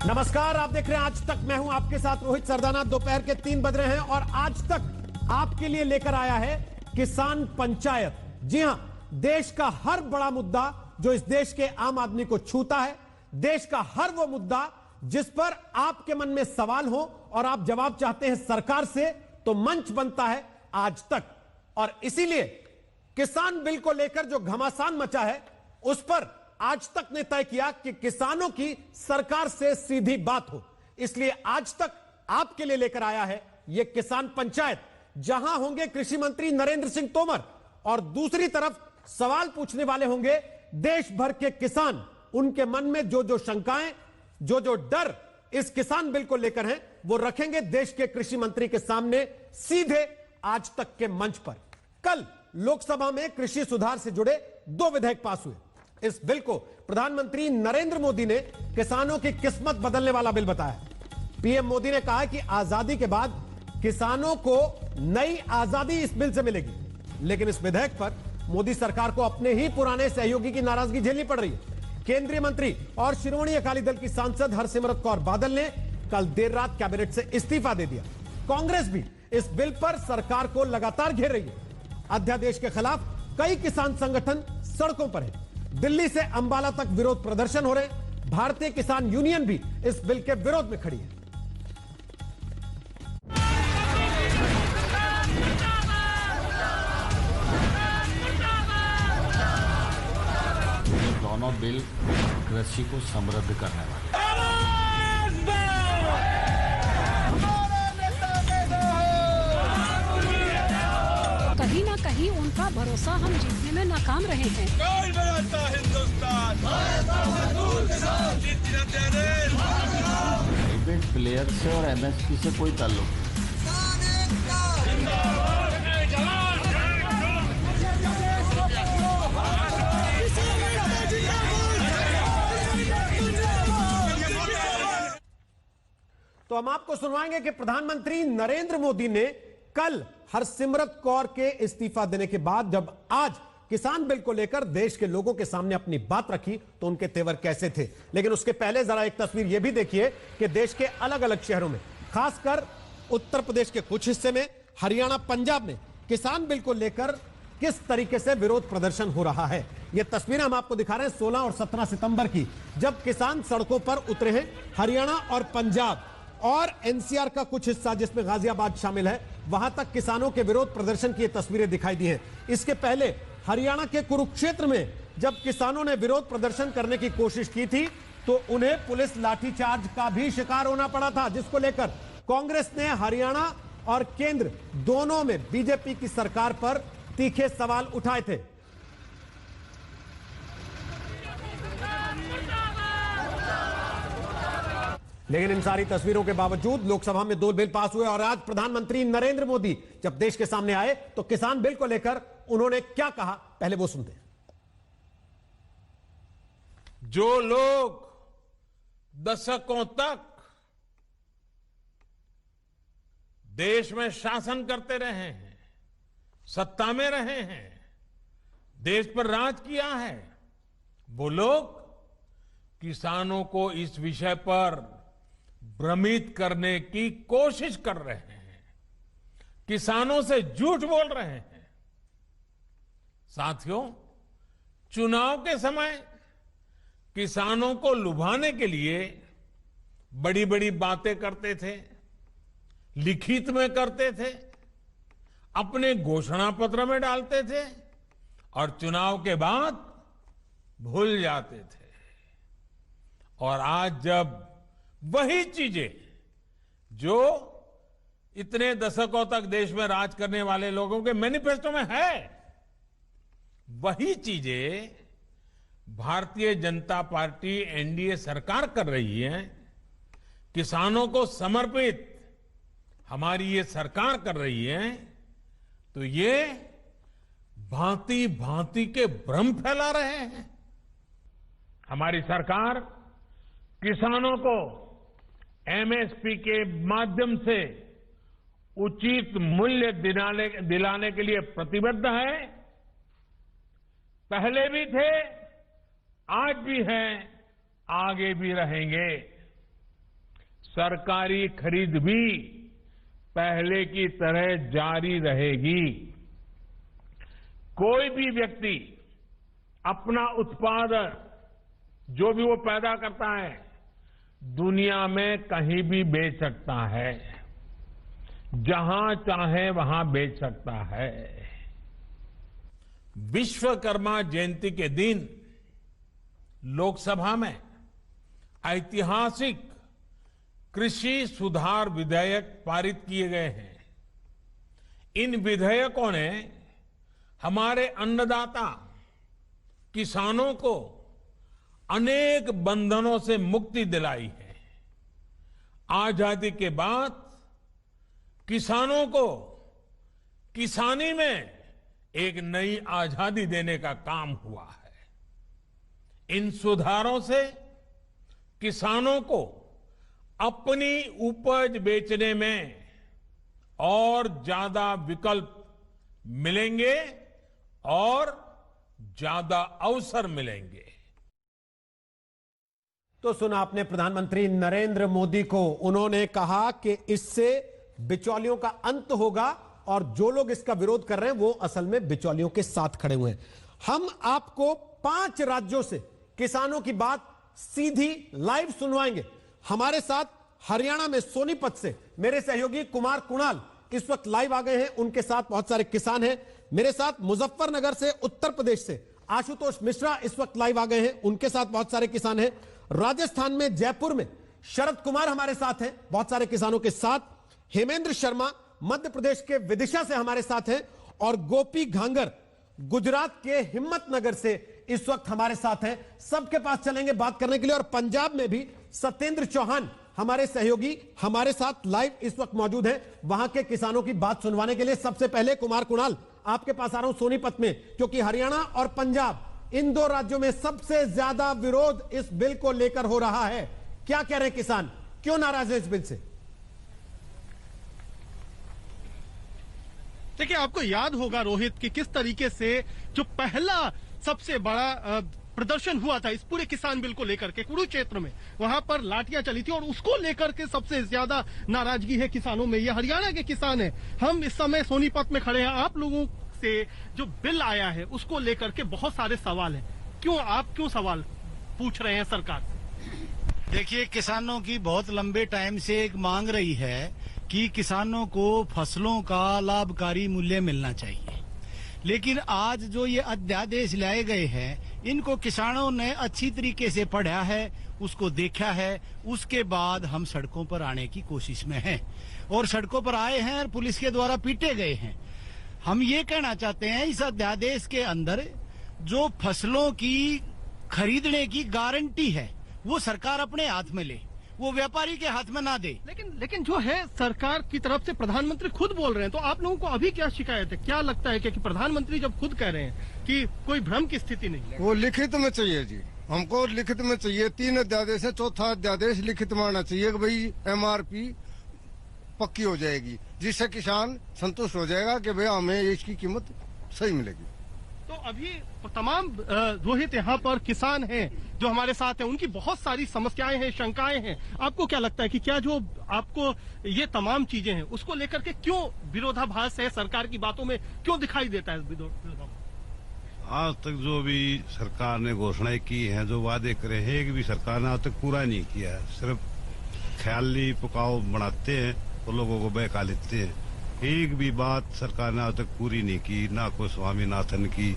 नमस्कार, आप देख रहे हैं आज तक। मैं हूं आपके साथ रोहित सरदाना। दोपहर के 3 बज रहे हैं और आज तक आपके लिए लेकर आया है किसान पंचायत। जी हां, देश का हर बड़ा मुद्दा जो इस देश के आम आदमी को छूता है, देश का हर वो मुद्दा जिस पर आपके मन में सवाल हो और आप जवाब चाहते हैं सरकार से, तो मंच बनता है आज तक। और इसीलिए किसान बिल को लेकर जो घमासान मचा है, उस पर आज तक ने तय किया कि किसानों की सरकार से सीधी बात हो। इसलिए आज तक आपके लिए लेकर आया है यह किसान पंचायत, जहां होंगे कृषि मंत्री नरेंद्र सिंह तोमर और दूसरी तरफ सवाल पूछने वाले होंगे देश भर के किसान। उनके मन में जो जो शंकाएं, जो जो डर इस किसान बिल को लेकर हैं, वो रखेंगे देश के कृषि मंत्री के सामने सीधे आज तक के मंच पर। कल लोकसभा में कृषि सुधार से जुड़े 2 विधेयक पास हुए। इस बिल को प्रधानमंत्री नरेंद्र मोदी ने किसानों की किस्मत बदलने वाला बिल बताया। पीएम मोदी ने कहा कि आजादी के बाद किसानों को नई आजादी इस बिल से मिलेगी। लेकिन इस विधेयक पर मोदी सरकार को अपने ही पुराने सहयोगी की नाराजगी झेलनी पड़ रही है। केंद्रीय मंत्री और शिरोमणि अकाली दल की सांसद हरसिमरत कौर बादल ने कल देर रात कैबिनेट से इस्तीफा दे दिया। कांग्रेस भी इस बिल पर सरकार को लगातार घेर रही है। अध्यादेश के खिलाफ कई किसान संगठन सड़कों पर है। दिल्ली से अंबाला तक विरोध प्रदर्शन हो रहे हैं। भारतीय किसान यूनियन भी इस बिल के विरोध में खड़ी है। दोनों बिल कृषि को समृद्ध करने वाले। कहीं ना कहीं उनका भरोसा हम जीतने में नाकाम रहे हैं। कौन बनाता हिंदुस्तान? प्राइवेट प्लेयर से और एमएसपी से कोई ताल्लुक नहीं। तो हम आपको सुनवाएंगे कि प्रधानमंत्री नरेंद्र मोदी ने कल हरसिमरत कौर के इस्तीफा देने के बाद जब आज किसान बिल को लेकर देश के लोगों के सामने अपनी बात रखी, तो उनके तेवर कैसे थे। लेकिन उसके पहले जरा एक तस्वीर यह भी देखिए कि देश के अलग अलग शहरों में, खासकर उत्तर प्रदेश के कुछ हिस्से में, हरियाणा, पंजाब में किसान बिल को लेकर किस तरीके से विरोध प्रदर्शन हो रहा है। यह तस्वीरें हम आपको दिखा रहे हैं 16 और 17 सितंबर की, जब किसान सड़कों पर उतरे हैं। हरियाणा और पंजाब और एनसीआर का कुछ हिस्सा जिसमें गाजियाबाद शामिल है, वहां तक किसानों के विरोध प्रदर्शन की ये तस्वीरें दिखाई दी हैं। इसके पहले हरियाणा के कुरुक्षेत्र में जब किसानों ने विरोध प्रदर्शन करने की कोशिश की थी, तो उन्हें पुलिस लाठीचार्ज का भी शिकार होना पड़ा था, जिसको लेकर कांग्रेस ने हरियाणा और केंद्र दोनों में बीजेपी की सरकार पर तीखे सवाल उठाए थे। लेकिन इन सारी तस्वीरों के बावजूद लोकसभा में 2 बिल पास हुए और आज प्रधानमंत्री नरेंद्र मोदी जब देश के सामने आए तो किसान बिल को लेकर उन्होंने क्या कहा, पहले वो सुनते हैं। जो लोग दशकों तक देश में शासन करते रहे हैं, सत्ता में रहे हैं, देश पर राज किया है, वो लोग किसानों को इस विषय पर भ्रमित करने की कोशिश कर रहे हैं, किसानों से झूठ बोल रहे हैं। साथियों, चुनाव के समय किसानों को लुभाने के लिए बड़ी बड़ी बातें करते थे, लिखित में करते थे, अपने घोषणा पत्र में डालते थे और चुनाव के बाद भूल जाते थे। और आज जब वही चीजें जो इतने दशकों तक देश में राज करने वाले लोगों के मैनिफेस्टो में है, वही चीजें भारतीय जनता पार्टी एनडीए सरकार कर रही है, किसानों को समर्पित हमारी ये सरकार कर रही है, तो ये भांति भांति के भ्रम फैला रहे हैं। हमारी सरकार किसानों को एमएसपी के माध्यम से उचित मूल्य दिलाने के लिए प्रतिबद्ध है। पहले भी थे, आज भी हैं, आगे भी रहेंगे। सरकारी खरीद भी पहले की तरह जारी रहेगी। कोई भी व्यक्ति अपना उत्पादन जो भी वो पैदा करता है दुनिया में कहीं भी बेच सकता है, जहां चाहे वहां बेच सकता है। विश्वकर्मा जयंती के दिन लोकसभा में ऐतिहासिक कृषि सुधार विधेयक पारित किए गए हैं। इन विधेयकों ने हमारे अन्नदाता किसानों को अनेक बंधनों से मुक्ति दिलाई है। आजादी के बाद किसानों को किसानी में एक नई आजादी देने का काम हुआ है। इन सुधारों से किसानों को अपनी उपज बेचने में और ज्यादा विकल्प मिलेंगे और ज्यादा अवसर मिलेंगे। तो सुना आपने प्रधानमंत्री नरेंद्र मोदी को। उन्होंने कहा कि इससे बिचौलियों का अंत होगा और जो लोग इसका विरोध कर रहे हैं वो असल में बिचौलियों के साथ खड़े हुए हैं। हम आपको 5 राज्यों से किसानों की बात सीधी लाइव सुनवाएंगे। हमारे साथ हरियाणा में सोनीपत से मेरे सहयोगी कुमार कुणाल इस वक्त लाइव आ गए हैं, उनके साथ बहुत सारे किसान हैं। मेरे साथ मुजफ्फरनगर से उत्तर प्रदेश से आशुतोष मिश्रा इस वक्त लाइव आ गए हैं, उनके साथ बहुत सारे किसान हैं। राजस्थान में जयपुर में शरद कुमार हमारे साथ हैं, बहुत सारे किसानों के साथ। हेमेंद्र शर्मा मध्य प्रदेश के विदिशा से हमारे साथ हैं और गोपी घांगर गुजरात के हिम्मतनगर से इस वक्त हमारे साथ हैं। सबके पास चलेंगे बात करने के लिए। और पंजाब में भी सत्येंद्र चौहान हमारे सहयोगी हमारे साथ लाइव इस वक्त मौजूद हैं, वहां के किसानों की बात सुनवाने के लिए। सबसे पहले कुमार कुणाल आपके पास आ रहा हूं सोनीपत में, क्योंकि हरियाणा और पंजाब इन 2 राज्यों में सबसे ज्यादा विरोध इस बिल को लेकर हो रहा है। क्या कह रहे हैं किसान, क्यों नाराज है इस बिल से? देखिए, आपको याद होगा रोहित कि किस तरीके से जो पहला सबसे बड़ा प्रदर्शन हुआ था इस पूरे किसान बिल को लेकर के कुरुक्षेत्र में, वहां पर लाठियां चली थी और उसको लेकर के सबसे ज्यादा नाराजगी है किसानों में। ये हरियाणा के किसान हैं। हम इस समय सोनीपत में खड़े हैं। आप लोगों से जो बिल आया है उसको लेकर के बहुत सारे सवाल हैं। क्यों सवाल पूछ रहे हैं सरकार से? देखिए, किसानों की बहुत लंबे टाइम से एक मांग रही है कि किसानों को फसलों का लाभकारी मूल्य मिलना चाहिए, लेकिन आज जो ये अध्यादेश लाए गए हैं इनको किसानों ने अच्छी तरीके से पढ़ा है, उसको देखा है, उसके बाद हम सड़कों पर आने की कोशिश में हैं और सड़कों पर आए हैं और पुलिस के द्वारा पीटे गए हैं। हम ये कहना चाहते हैं इस अध्यादेश के अंदर जो फसलों की खरीदने की गारंटी है वो सरकार अपने हाथ में ले, वो व्यापारी के हाथ में ना दे। लेकिन जो है सरकार की तरफ से प्रधानमंत्री खुद बोल रहे हैं, तो आप लोगों को अभी क्या शिकायत है? क्या लगता है कि प्रधानमंत्री जब खुद कह रहे हैं कि कोई भ्रम की स्थिति नहीं है? वो लिखित में चाहिए जी, हमको लिखित में चाहिए। 3 अध्यादेश है, 4था अध्यादेश लिखित में आना चाहिए कि भाई MRP पक्की हो जाएगी, जिससे किसान संतुष्ट हो जाएगा कि भाई हमें इसकी कीमत सही मिलेगी। तो अभी तमाम रोहित यहाँ पर किसान हैं जो हमारे साथ हैं, उनकी बहुत सारी समस्याएं हैं, शंकाएं हैं। आपको क्या लगता है कि क्या जो आपको ये तमाम चीजें हैं उसको लेकर के क्यों विरोधाभास है सरकार की बातों में, क्यों दिखाई देता है विरोधाभास? आज तक जो भी सरकार ने घोषणाएं की हैं, जो वादे करे हैं, एक भी सरकार ने आज तक पूरा नहीं किया है। सिर्फ ख्याली पुकाव बनाते हैं और लोगों को बहका लेते हैं। एक भी बात सरकार ने आज तक पूरी नहीं की, ना कोई स्वामीनाथन की,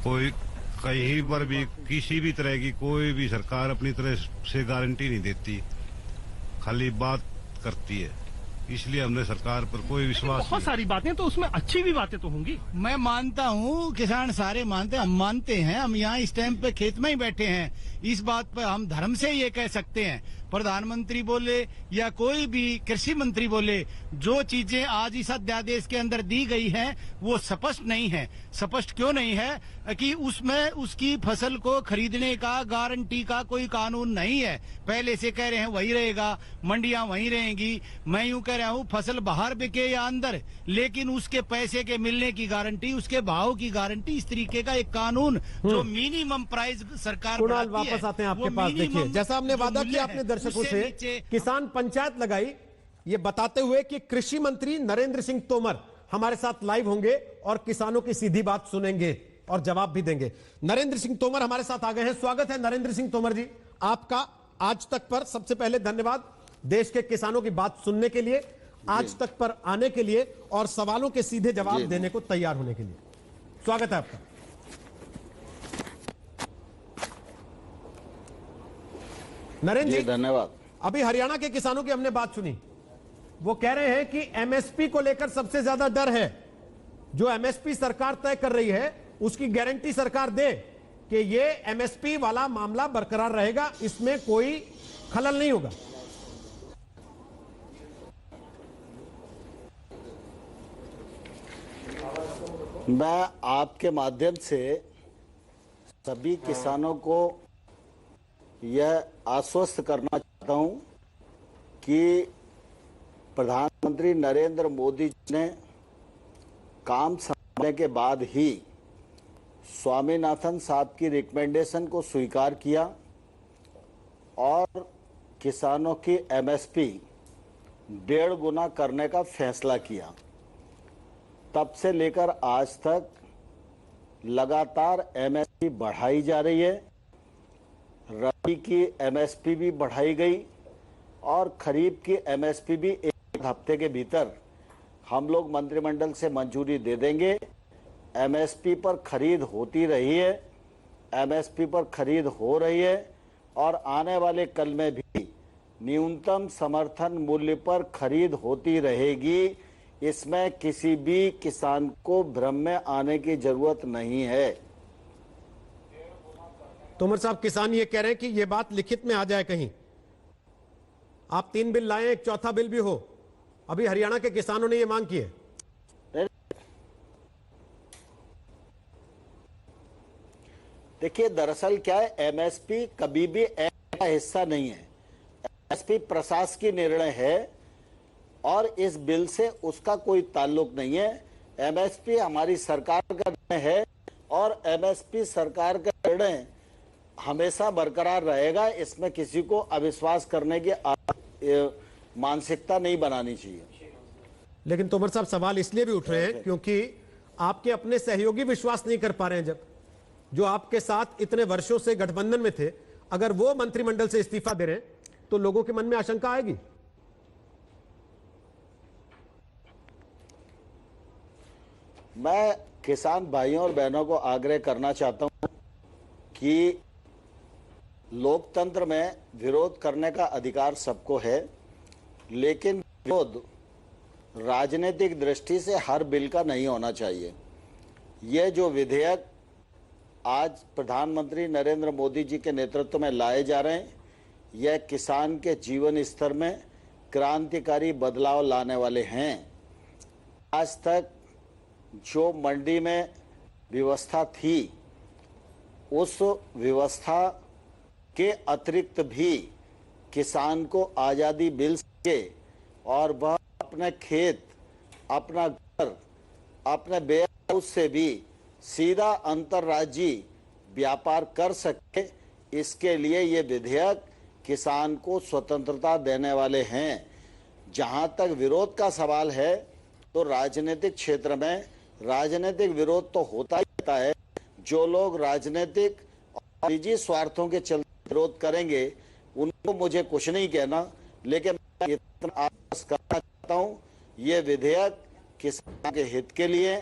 कोई कहीं पर भी किसी भी तरह की कोई भी सरकार अपनी तरह से गारंटी नहीं देती, खाली बात करती है। इसलिए हमने सरकार पर कोई विश्वास नहीं। बहुत सारी बातें, तो उसमें अच्छी भी बातें तो होंगी। मैं मानता हूँ, किसान सारे मानते हैं, हम मानते हैं। हम यहाँ इस टाइम पे खेत में ही बैठे हैं। इस बात पर हम धर्म से ये कह सकते हैं, प्रधानमंत्री बोले या कोई भी कृषि मंत्री बोले, जो चीजें आज इस अध्यादेश के अंदर दी गई हैं वो स्पष्ट नहीं है। स्पष्ट क्यों नहीं है कि उसमें उसकी फसल को खरीदने का गारंटी का कोई कानून नहीं है। पहले से कह रहे हैं वही रहेगा, मंडियां वही रहेंगी। मैं यूं कह रहा हूं फसल बाहर बिके या अंदर, लेकिन उसके पैसे के मिलने की गारंटी, उसके भाव की गारंटी, इस तरीके का एक कानून जो मिनिमम प्राइस सरकार कुणाल वापस आते हैं आपके पास। देखिए, जैसा हमने वादा किया आपने दर्शकों दर्शकों उससे से नीचे किसान पंचायत लगाई, ये बताते हुए कि कृषि मंत्री नरेंद्र सिंह तोमर हमारे साथ लाइव होंगे और किसानों की सीधी बात सुनेंगे और जवाब भी देंगे। नरेंद्र सिंह तोमर हमारे साथ आ गए हैं। स्वागत है नरेंद्र सिंह तोमर जी आपका आज तक पर। सबसे पहले धन्यवाद देश के किसानों की बात सुनने के लिए, आज तक पर आने के लिए और सवालों के सीधे जवाब देने को तैयार होने के लिए। स्वागत है आपका। नरेंद्र जी धन्यवाद। अभी हरियाणा के किसानों की हमने बात सुनी, वो कह रहे हैं कि एमएसपी को लेकर सबसे ज्यादा डर है। जो एमएसपी सरकार तय कर रही है उसकी गारंटी सरकार दे कि ये एमएसपी वाला मामला बरकरार रहेगा, इसमें कोई खलल नहीं होगा। मैं आपके माध्यम से सभी किसानों को यह आश्वस्त करना चाहता हूं कि प्रधानमंत्री नरेंद्र मोदी जी ने काम संभालने के बाद ही स्वामीनाथन साहब की रिकमेंडेशन को स्वीकार किया और किसानों की एमएसपी 1.5 गुना करने का फैसला किया। तब से लेकर आज तक लगातार एमएसपी बढ़ाई जा रही है। रबी की एमएसपी भी बढ़ाई गई और खरीफ की एमएसपी भी एक हफ्ते के भीतर हम लोग मंत्रिमंडल से मंजूरी दे देंगे। एमएसपी पर खरीद होती रही है, एमएसपी पर खरीद हो रही है और आने वाले कल में भी न्यूनतम समर्थन मूल्य पर खरीद होती रहेगी। इसमें किसी भी किसान को भ्रम में आने की जरूरत नहीं है। तोमर साहब, किसान ये कह रहे हैं कि ये बात लिखित में आ जाए, कहीं आप 3 बिल लाएं, एक चौथा बिल भी हो। अभी हरियाणा के किसानों ने ये मांग की है। देखिए, दरअसल क्या है, एमएसपी कभी भी एक्ट का हिस्सा नहीं है। एमएसपी प्रशासकीय निर्णय है और इस बिल से उसका कोई ताल्लुक नहीं है। एमएसपी हमारी सरकार का निर्णय है और एमएसपी सरकार का निर्णय हमेशा बरकरार रहेगा। इसमें किसी को अविश्वास करने की मानसिकता नहीं बनानी चाहिए। लेकिन तोमर साहब, सवाल इसलिए भी उठ रहे हैं क्योंकि आपके अपने सहयोगी विश्वास नहीं कर पा रहे हैं। जब जो आपके साथ इतने वर्षों से गठबंधन में थे, अगर वो मंत्रिमंडल से इस्तीफा दे रहे हैं तो लोगों के मन में आशंका आएगी। मैं किसान भाइयों और बहनों को आग्रह करना चाहता हूं कि लोकतंत्र में विरोध करने का अधिकार सबको है, लेकिन विरोध राजनीतिक दृष्टि से हर बिल का नहीं होना चाहिए। यह जो विधेयक आज प्रधानमंत्री नरेंद्र मोदी जी के नेतृत्व में लाए जा रहे हैं, यह किसान के जीवन स्तर में क्रांतिकारी बदलाव लाने वाले हैं। आज तक जो मंडी में व्यवस्था थी, उस व्यवस्था के अतिरिक्त भी किसान को आज़ादी मिल सके और वह अपने खेत, अपना घर, अपने वेयर हाउस से भी सीधा अंतर्राज्यीय व्यापार कर सके। इसके लिए ये विधेयक किसान को स्वतंत्रता देने वाले हैं। जहां तक विरोध का सवाल है, तो राजनीतिक क्षेत्र में राजनीतिक विरोध तो होता ही रहता है। जो लोग राजनीतिक और निजी स्वार्थों के चलते विरोध करेंगे, उनको मुझे कुछ नहीं कहना, लेकिन मैं इतना आश्वस्त करना चाहता हूं, ये विधेयक किसान के हित के लिए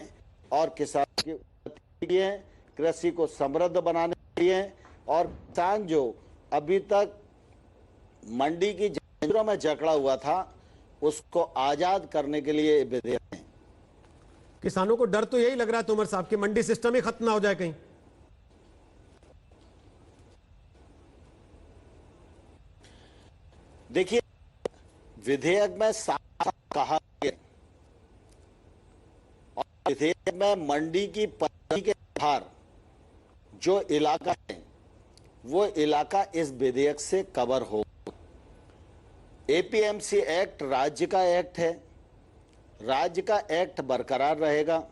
और किसान की उन्नति के लिए, कृषि को समृद्ध बनाने के लिए और किसान जो अभी तक मंडी की जंजीरों में जकड़ा हुआ था, उसको आजाद करने के लिए विधेयक है। किसानों को डर तो यही लग रहा है तोमर साहब कि मंडी सिस्टम ही खत्म ना हो जाए कहीं। देखिए, विधेयक में साफ कहा गया और विधेयक में मंडी की परिधि के बाहर जो इलाका है, वो इलाका इस विधेयक से कवर हो। एपीएमसी एक्ट राज्य का एक्ट है, राज्य का एक्ट बरकरार रहेगा,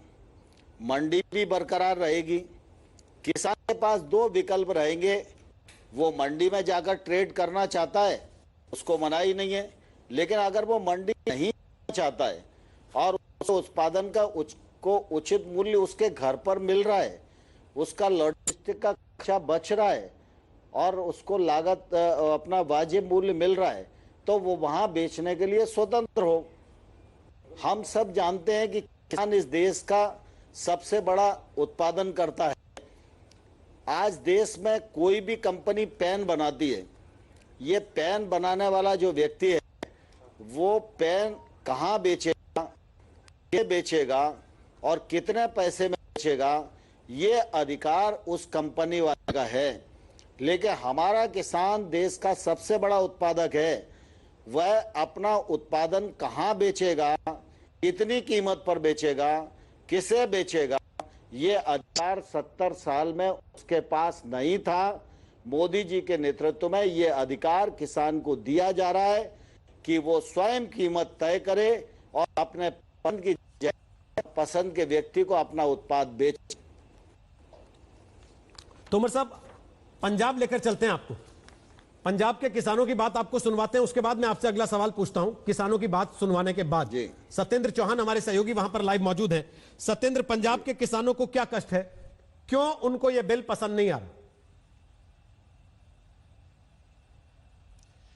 मंडी भी बरकरार रहेगी। किसान के पास 2 विकल्प रहेंगे। वो मंडी में जाकर ट्रेड करना चाहता है उसको मना ही नहीं है। लेकिन अगर वो मंडी नहीं चाहता है और उस उत्पादन का उसको उचित मूल्य उसके घर पर मिल रहा है, उसका लॉजिस्टिक का खर्चा बच रहा है और उसको लागत अपना वाजिब मूल्य मिल रहा है, तो वो वहां बेचने के लिए स्वतंत्र हो। हम सब जानते हैं कि किसान इस देश का सबसे बड़ा उत्पादन करता है। आज देश में कोई भी कंपनी पेन बनाती है, ये पेन बनाने वाला जो व्यक्ति है वो पेन कहाँ बेचेगा, ये बेचेगा और कितने पैसे में बेचेगा, ये अधिकार उस कंपनी वाले का है। लेकिन हमारा किसान देश का सबसे बड़ा उत्पादक है, वह अपना उत्पादन कहाँ बेचेगा, कितनी कीमत पर बेचेगा, किसे बेचेगा, ये अधिकार 70 साल में उसके पास नहीं था। मोदी जी के नेतृत्व में ये अधिकार किसान को दिया जा रहा है कि वो स्वयं कीमत तय करे और अपने पसंद के व्यक्ति को अपना उत्पाद बेचे। तोमर साहब, पंजाब लेकर चलते हैं आपको। पंजाब के किसानों की बात आपको सुनवाते हैं, उसके बाद मैं आपसे अगला सवाल पूछता हूं। किसानों की बात सुनवाने के बाद सत्येंद्र चौहान हमारे सहयोगी वहां पर लाइव मौजूद हैं। सत्येंद्र, पंजाब के किसानों को क्या कष्ट है, क्यों उनको यह बिल पसंद नहीं आ रहा?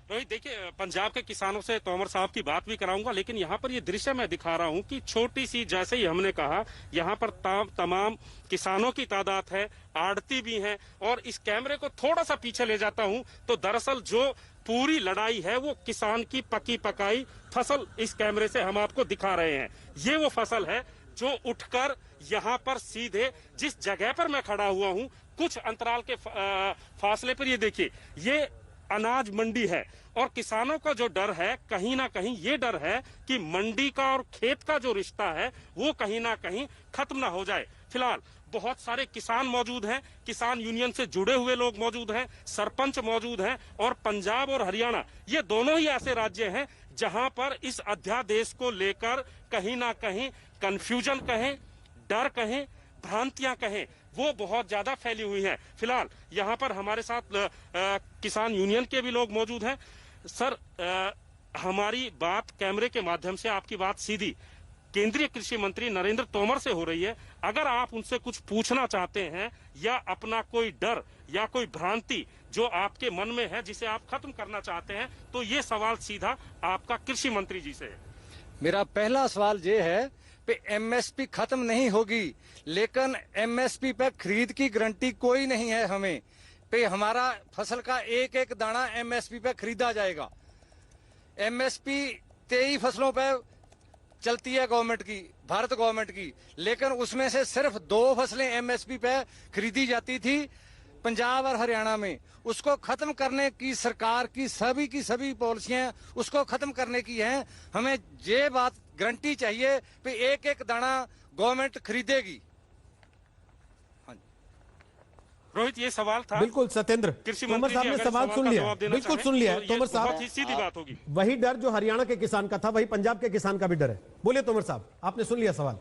रोहित, देखिए, पंजाब के किसानों से तोमर साहब की बात भी कराऊंगा, लेकिन यहाँ पर ये दृश्य मैं दिखा रहा हूँ कि छोटी सी, जैसे ही हमने कहा, यहाँ पर तमाम किसानों की तादाद है, आड़ती भी हैं। और इस कैमरे को थोड़ा सा पीछे ले जाता हूँ तो दरअसल जो पूरी लड़ाई है वो किसान की पकी पकाई फसल इस कैमरे से हम आपको दिखा रहे हैं। ये वो फसल है जो उठकर यहाँ पर सीधे जिस जगह पर मैं खड़ा हुआ हूँ, कुछ अंतराल के फासले पर, ये देखिए, ये अनाज मंडी है। और किसानों का जो डर है, कहीं ना कहीं ये डर है कि मंडी का और खेत का जो रिश्ता है वो कहीं ना कहीं खत्म ना हो जाए। फिलहाल बहुत सारे किसान मौजूद हैं, किसान यूनियन से जुड़े हुए लोग मौजूद हैं, सरपंच मौजूद हैं। और पंजाब और हरियाणा, ये दोनों ही ऐसे राज्य हैं जहां पर इस अध्यादेश को लेकर कहीं ना कहीं कंफ्यूजन कहें, डर कहें, भ्रांतियां कहें, वो बहुत ज्यादा फैली हुई हैं। फिलहाल यहाँ पर हमारे साथ किसान यूनियन के भी लोग मौजूद हैं। सर, हमारी बात कैमरे के माध्यम से, आपकी बात सीधी केंद्रीय कृषि मंत्री नरेंद्र तोमर से हो रही है। अगर आप उनसे कुछ पूछना चाहते हैं या अपना कोई डर या कोई भ्रांति जो आपके मन में है जिसे आप खत्म करना चाहते हैं, तो ये सवाल सीधा आपका कृषि मंत्री जी से है। मेरा पहला सवाल ये है पे एमएसपी खत्म नहीं होगी, लेकिन एमएसपी पे खरीद की गारंटी कोई नहीं है हमें, पे हमारा फसल का एक एक दाना एमएसपी पे खरीदा जाएगा। एमएसपी 23 फसलों पे चलती है गवर्नमेंट की, भारत गवर्नमेंट की, लेकिन उसमें से सिर्फ 2 फसलें एमएसपी पे खरीदी जाती थी पंजाब और हरियाणा में। उसको खत्म करने की सरकार की सभी पॉलिसियां उसको खत्म करने की हैं। हमें ये बात गारंटी चाहिए कि एक एक दाना गवर्नमेंट खरीदेगी। रोहित, ये सवाल था। बिल्कुल सत्येंद्र, तोमर साहब ने सवाल सुन लिया, बिल्कुल सुन लिया तोमर साहब। बहुत ही सीधी बात होगी। वही डर जो हरियाणा के किसान का था, वही पंजाब के किसान का भी डर है। बोलिए तोमर साहब, आपने सुन लिया सवाल।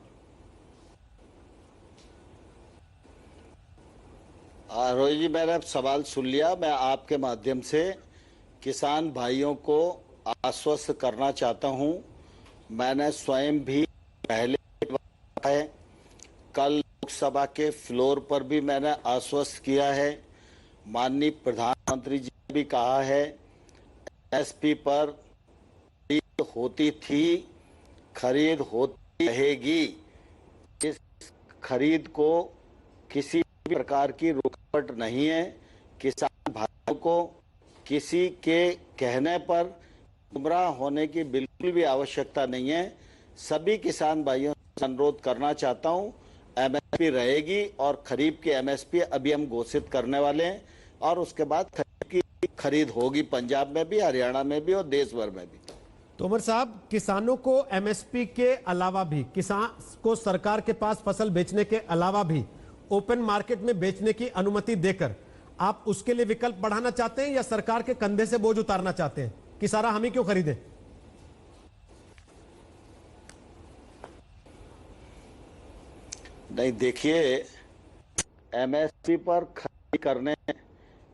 रोहित जी, मैंने सवाल सुन लिया। मैं आपके माध्यम से किसान भाइयों को आश्वस्त करना चाहता हूं। मैंने स्वयं भी पहले है, कल लोकसभा के फ्लोर पर भी मैंने आश्वस्त किया है। माननीय प्रधानमंत्री जी ने भी कहा है, एमएसपी पर खरीद होती थी, खरीद होती रहेगी। इस खरीद को किसी भी प्रकार की रुकावट नहीं है। किसान भाइयों को किसी के कहने पर गुमराह होने की बिल्कुल भी आवश्यकता नहीं है। सभी किसान भाइयों से अनुरोध करना चाहता हूं, एमएसपी रहेगी और खरीफ की एमएसपी अभी हम घोषित करने वाले हैं और उसके बाद खरीफ की खरीद होगी पंजाब में भी, हरियाणा में भी और देश भर में भी। तोमर साहब, किसानों को एमएसपी के अलावा भी, किसान को सरकार के पास फसल बेचने के अलावा भी ओपन मार्केट में बेचने की अनुमति देकर आप उसके लिए विकल्प बढ़ाना चाहते हैं या सरकार के कंधे से बोझ उतारना चाहते हैं कि सारा हम ही क्यों खरीदें? नहीं, देखिए, एमएसपी पर खरीद करने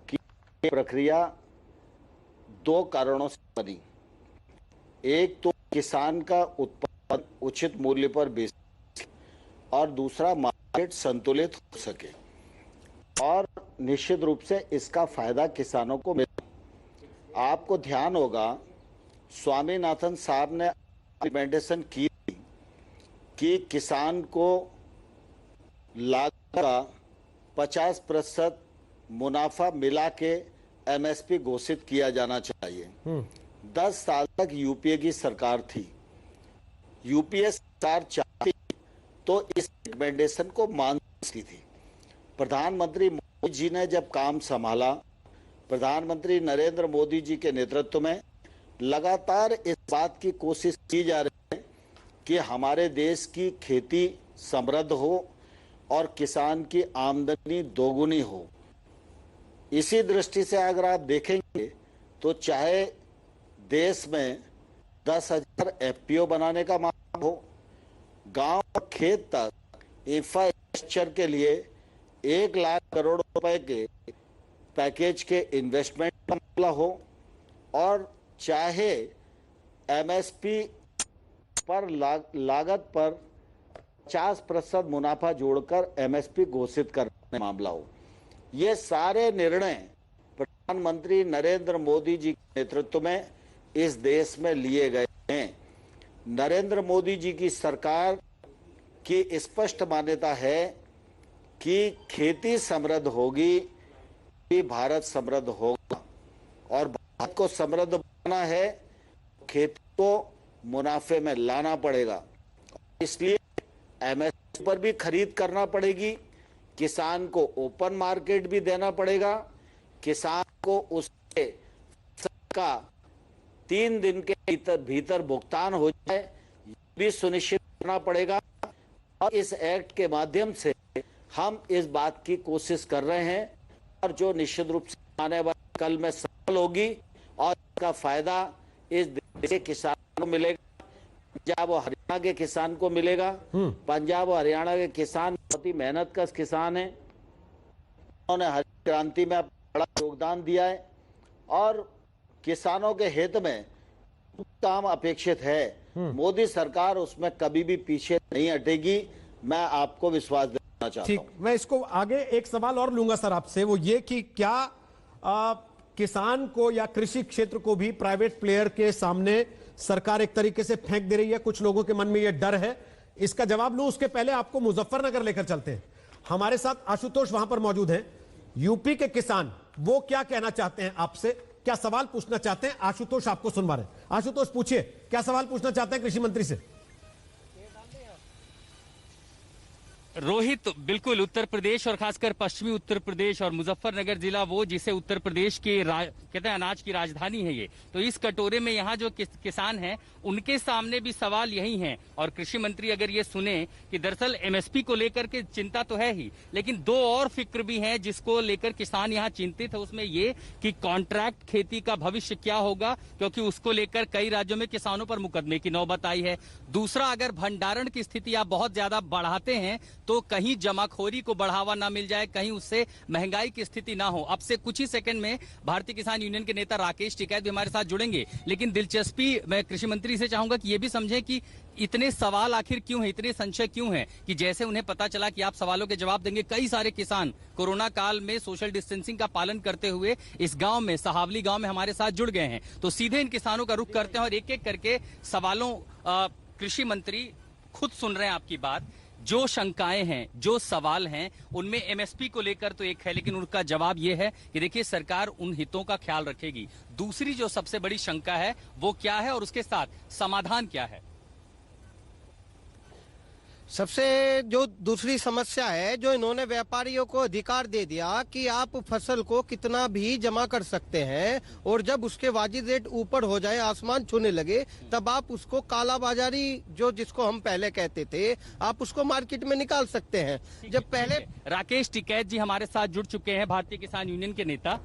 की प्रक्रिया 2 कारणों से बनी। एक तो किसान का उत्पादन उचित मूल्य पर बेच और दूसरा मार्केट संतुलित हो सके और निश्चित रूप से इसका फायदा किसानों को मिले। आपको ध्यान होगा स्वामीनाथन साहब ने रिकमेंडेशन की कि किसान को लागत का 50% मुनाफा मिला के एमएसपी घोषित किया जाना चाहिए। 10 साल तक यूपीए की सरकार थी। यूपीए सरकार चाहती तो इस रिकमेंडेशन को मान सकती थी। प्रधानमंत्री मोदी जी ने जब काम संभाला, प्रधानमंत्री नरेंद्र मोदी जी के नेतृत्व में लगातार इस बात की कोशिश की जा रही है कि हमारे देश की खेती समृद्ध हो और किसान की आमदनी दोगुनी हो। इसी दृष्टि से अगर आप देखेंगे तो चाहे देश में 10,000 एफपीओ बनाने का मामला हो, गांव और खेत तक इंफ्रास्ट्रक्चर के लिए 1 लाख करोड़ रुपए के पैकेज के इन्वेस्टमेंट का मामला हो, और चाहे एमएसपी पर लागत पर 50% मुनाफा जोड़कर एमएसपी घोषित करने का मामला हो, ये सारे निर्णय प्रधानमंत्री नरेंद्र मोदी जी के नेतृत्व में इस देश में लिए गए हैं। नरेंद्र मोदी जी की सरकार की स्पष्ट मान्यता है कि खेती समृद्ध होगी कि भारत समृद्ध होगा, और भारत को समृद्ध बनाना है खेती को मुनाफे में लाना पड़ेगा। इसलिए एमएसपी पर भी खरीद करना पड़ेगी, किसान को ओपन मार्केट भी देना पड़ेगा, किसान को उसके का 3 दिन के भीतर भुगतान हो जाए ये भी सुनिश्चित करना पड़ेगा। और इस एक्ट के माध्यम से हम इस बात की कोशिश कर रहे हैं, और जो निश्चित रूप से आने वाले कल में सफल होगी और इसका फायदा इस देश के किसानों को मिलेगा। पंजाब और हरियाणा के किसान को मिलेगा। पंजाब और हरियाणा के किसान बहुत ही मेहनत कश किसान हैं, उन्होंने हरित क्रांति में बड़ा योगदान दिया है और किसानों के हित में काम अपेक्षित है। मोदी सरकार उसमें कभी भी पीछे नहीं हटेगी, मैं आपको विश्वास देना चाहता हूं। ठीक, मैं इसको आगे एक सवाल और लूंगा सर आपसे, वो ये कि क्या किसान को या कृषि क्षेत्र को भी प्राइवेट प्लेयर के सामने सरकार एक तरीके से फेंक दे रही है? कुछ लोगों के मन में यह डर है। इसका जवाब लूं उसके पहले आपको मुजफ्फरनगर लेकर चलते हैं। हमारे साथ आशुतोष वहां पर मौजूद हैं। यूपी के किसान वो क्या कहना चाहते हैं आपसे, क्या सवाल पूछना चाहते हैं? आशुतोष आपको सुनवा रहे हैं। आशुतोष पूछिए, क्या सवाल पूछना चाहते हैं कृषि मंत्री से? रोहित, बिल्कुल उत्तर प्रदेश और खासकर पश्चिमी उत्तर प्रदेश और मुजफ्फरनगर जिला वो जिसे उत्तर प्रदेश के कहते हैं अनाज की राजधानी है ये, तो इस कटोरे में यहाँ जो किसान हैं उनके सामने भी सवाल यही हैं। और कृषि मंत्री अगर ये सुने कि दरअसल एमएसपी को लेकर के चिंता तो है ही, लेकिन 2 और फिक्र भी हैं जिसको लेकर किसान यहाँ चिंतित है। उसमें ये कि कॉन्ट्रैक्ट खेती का भविष्य क्या होगा, क्योंकि उसको लेकर कई राज्यों में किसानों पर मुकदमे की नौबत आई है। दूसरा, अगर भंडारण की स्थिति आप बहुत ज्यादा बढ़ाते हैं तो कहीं जमाखोरी को बढ़ावा ना मिल जाए, कहीं उससे महंगाई की स्थिति ना हो। अब से कुछ ही सेकंड में भारतीय किसान यूनियन के नेता राकेश टिकैत भी हमारे साथ जुड़ेंगे, लेकिन दिलचस्पी मैं कृषि मंत्री से चाहूंगा कि ये भी समझें कि इतने सवाल आखिर क्यों हैं, इतने संशय क्यों हैं कि जैसे उन्हें पता चला कि आप सवालों के जवाब देंगे, कई सारे किसान कोरोना काल में सोशल डिस्टेंसिंग का पालन करते हुए इस गांव में, सहावली गांव में हमारे साथ जुड़ गए हैं। तो सीधे इन किसानों का रुख करते हैं और एक एक करके सवालों कृषि मंत्री खुद सुन रहे हैं आपकी बात। जो शंकाएं हैं, जो सवाल हैं, उनमें एमएसपी को लेकर तो एक है, लेकिन उनका जवाब यह है कि देखिए सरकार उन हितों का ख्याल रखेगी। दूसरी जो सबसे बड़ी शंका है वो क्या है और उसके साथ समाधान क्या है? सबसे जो दूसरी समस्या है, जो इन्होंने व्यापारियों को अधिकार दे दिया कि आप फसल को कितना भी जमा कर सकते हैं और जब उसके वाजिब रेट ऊपर हो जाए, आसमान छूने लगे, तब आप उसको काला बाजारी जो जिसको हम पहले कहते थे, आप उसको मार्केट में निकाल सकते हैं। जब पहले राकेश टिकैत जी हमारे साथ जुड़ चुके हैं, भारतीय किसान यूनियन के नेता।